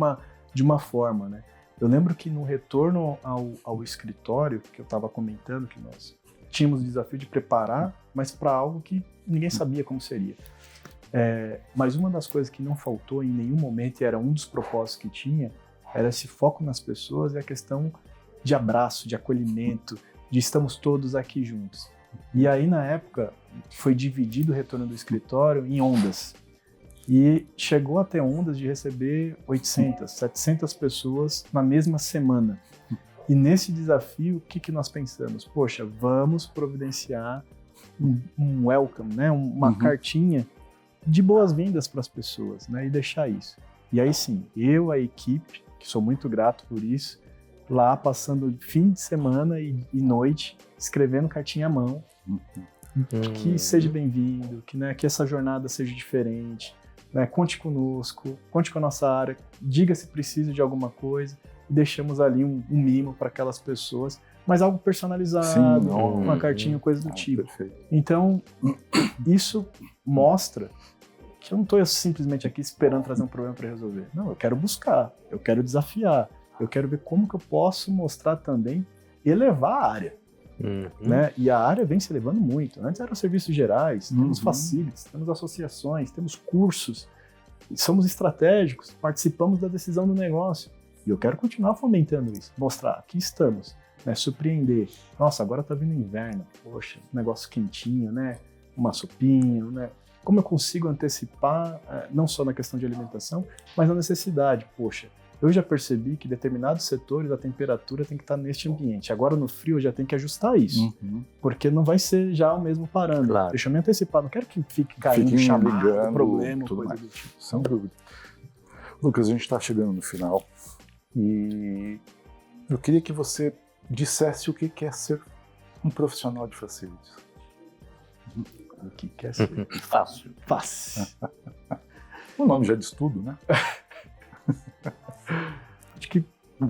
uma forma, né? Eu lembro que no retorno ao escritório, que eu estava comentando, que nós tínhamos o desafio de preparar, mas para algo que ninguém sabia como seria. Mas uma das coisas que não faltou em nenhum momento, e era um dos propósitos que tinha, era esse foco nas pessoas e a questão de abraço, de acolhimento, de estamos todos aqui juntos. E aí, na época, foi dividido o retorno do escritório em ondas. E chegou até ondas de receber 800, 700 pessoas na mesma semana. E nesse desafio, o que nós pensamos? Poxa, vamos providenciar um welcome, né? Uma cartinha de boas-vindas para as pessoas, né? E deixar isso. E aí sim, eu, a equipe, que sou muito grato por isso, lá passando fim de semana e noite, escrevendo cartinha à mão, que seja bem-vindo, que essa jornada seja diferente, né? Conte conosco, conte com a nossa área, diga se precisa de alguma coisa, e deixamos ali um mimo para aquelas pessoas, mas algo personalizado, uma cartinha, coisa do tipo. Perfeito. Então, isso mostra que eu não estou simplesmente aqui esperando trazer um problema para resolver. Não, eu quero buscar, eu quero desafiar, eu quero ver como que eu posso mostrar também, elevar a área. Né? E a área vem se elevando muito. Antes eram serviços gerais, temos facilities, temos associações, temos cursos, somos estratégicos, participamos da decisão do negócio. E eu quero continuar fomentando isso, mostrar, aqui estamos, né? Surpreender. Nossa, agora tá vindo inverno, poxa, negócio quentinho, né? Uma sopinha, né? Como eu consigo antecipar, não só na questão de alimentação, mas na necessidade. Poxa, eu já percebi que determinados setores a temperatura tem que estar neste ambiente. Agora no frio eu já tenho que ajustar isso, porque não vai ser já o mesmo parâmetro. Claro. Deixa eu me antecipar, não quero que fique caindo, chamando, problema, coisa do tipo. Sem dúvida. Lucas, a gente está chegando no final e eu queria que você dissesse o que é ser um profissional de facilities. O que é ser Fácil. fácil. O nome já diz tudo, né? Acho que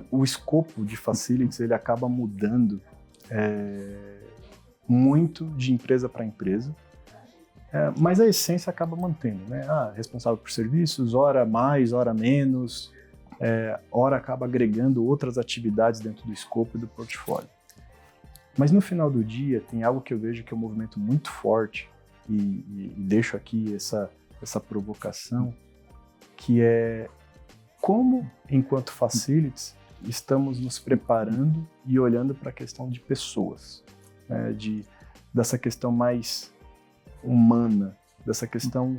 o escopo de facilities ele acaba mudando muito de empresa para empresa, mas a essência acaba mantendo, né? Responsável por serviços, hora mais, hora menos, hora acaba agregando outras atividades dentro do escopo e do portfólio. Mas no final do dia tem algo que eu vejo que é um movimento muito forte e deixo aqui essa provocação, que é como, enquanto facilities, estamos nos preparando e olhando para a questão de pessoas, né? Dessa questão mais humana, dessa questão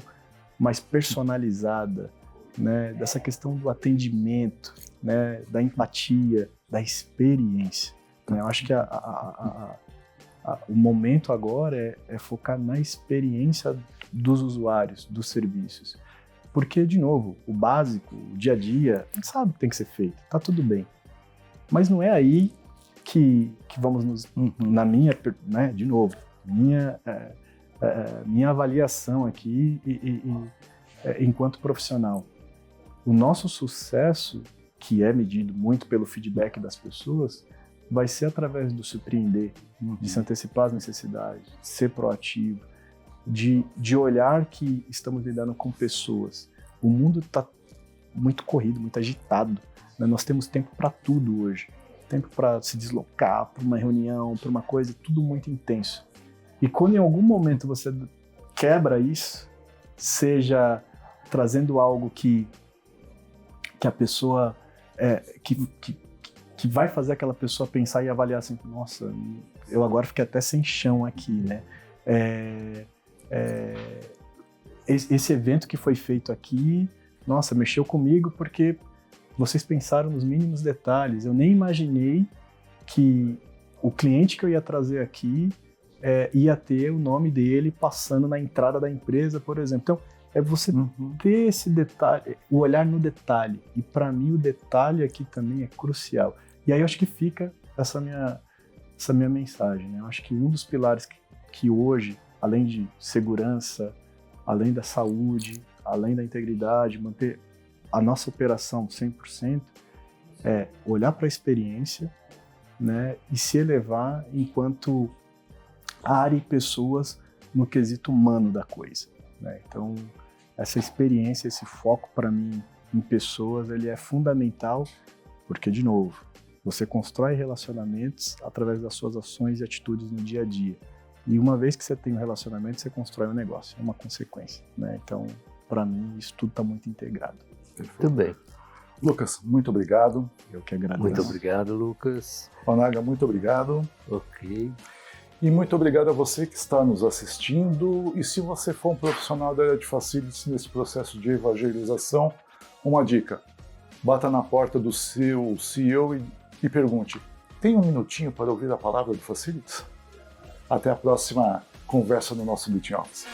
mais personalizada, né? Dessa questão do atendimento, né? Da empatia, da experiência, né? Eu acho que o momento agora é focar na experiência dos usuários, dos serviços. Porque, de novo, o básico, o dia a dia, a gente sabe que tem que ser feito, tá tudo bem. Mas não é aí que vamos nos... Na minha, né, de novo, minha avaliação aqui enquanto profissional. O nosso sucesso, que é medido muito pelo feedback das pessoas, vai ser através do surpreender, de se antecipar às necessidades, de ser proativo, de olhar que estamos lidando com pessoas. O mundo está muito corrido, muito agitado, né? Nós temos tempo para tudo hoje. Tempo para se deslocar, para uma reunião, para uma coisa, tudo muito intenso. E quando em algum momento você quebra isso, seja trazendo algo que a pessoa, que vai fazer aquela pessoa pensar e avaliar assim, nossa, eu agora fiquei até sem chão aqui, né? Esse evento que foi feito aqui, nossa, mexeu comigo porque vocês pensaram nos mínimos detalhes. Eu nem imaginei que o cliente que eu ia trazer aqui ia ter o nome dele passando na entrada da empresa, por exemplo. Então, é você ter esse detalhe, o olhar no detalhe. E para mim o detalhe aqui também é crucial. E aí eu acho que fica essa minha mensagem, né? Eu acho que um dos pilares que hoje, além de segurança, além da saúde, além da integridade, manter a nossa operação 100%, é olhar para a experiência, né, e se elevar enquanto área e pessoas no quesito humano da coisa, né? Então, essa experiência, esse foco para mim em pessoas, ele é fundamental, porque, de novo, você constrói relacionamentos através das suas ações e atitudes no dia a dia. E uma vez que você tem um relacionamento, você constrói um negócio, é uma consequência, né? Então, para mim, isso tudo está muito integrado. Muito bem. Lucas, muito obrigado. Eu que agradeço. Muito obrigado, Lucas. Onaga, muito obrigado. Ok. E muito obrigado a você que está nos assistindo. E se você for um profissional da área de facilities nesse processo de evangelização, uma dica: bata na porta do seu CEO e pergunte: tem um minutinho para ouvir a palavra do facilities? Até a próxima conversa no nosso Meeting Office.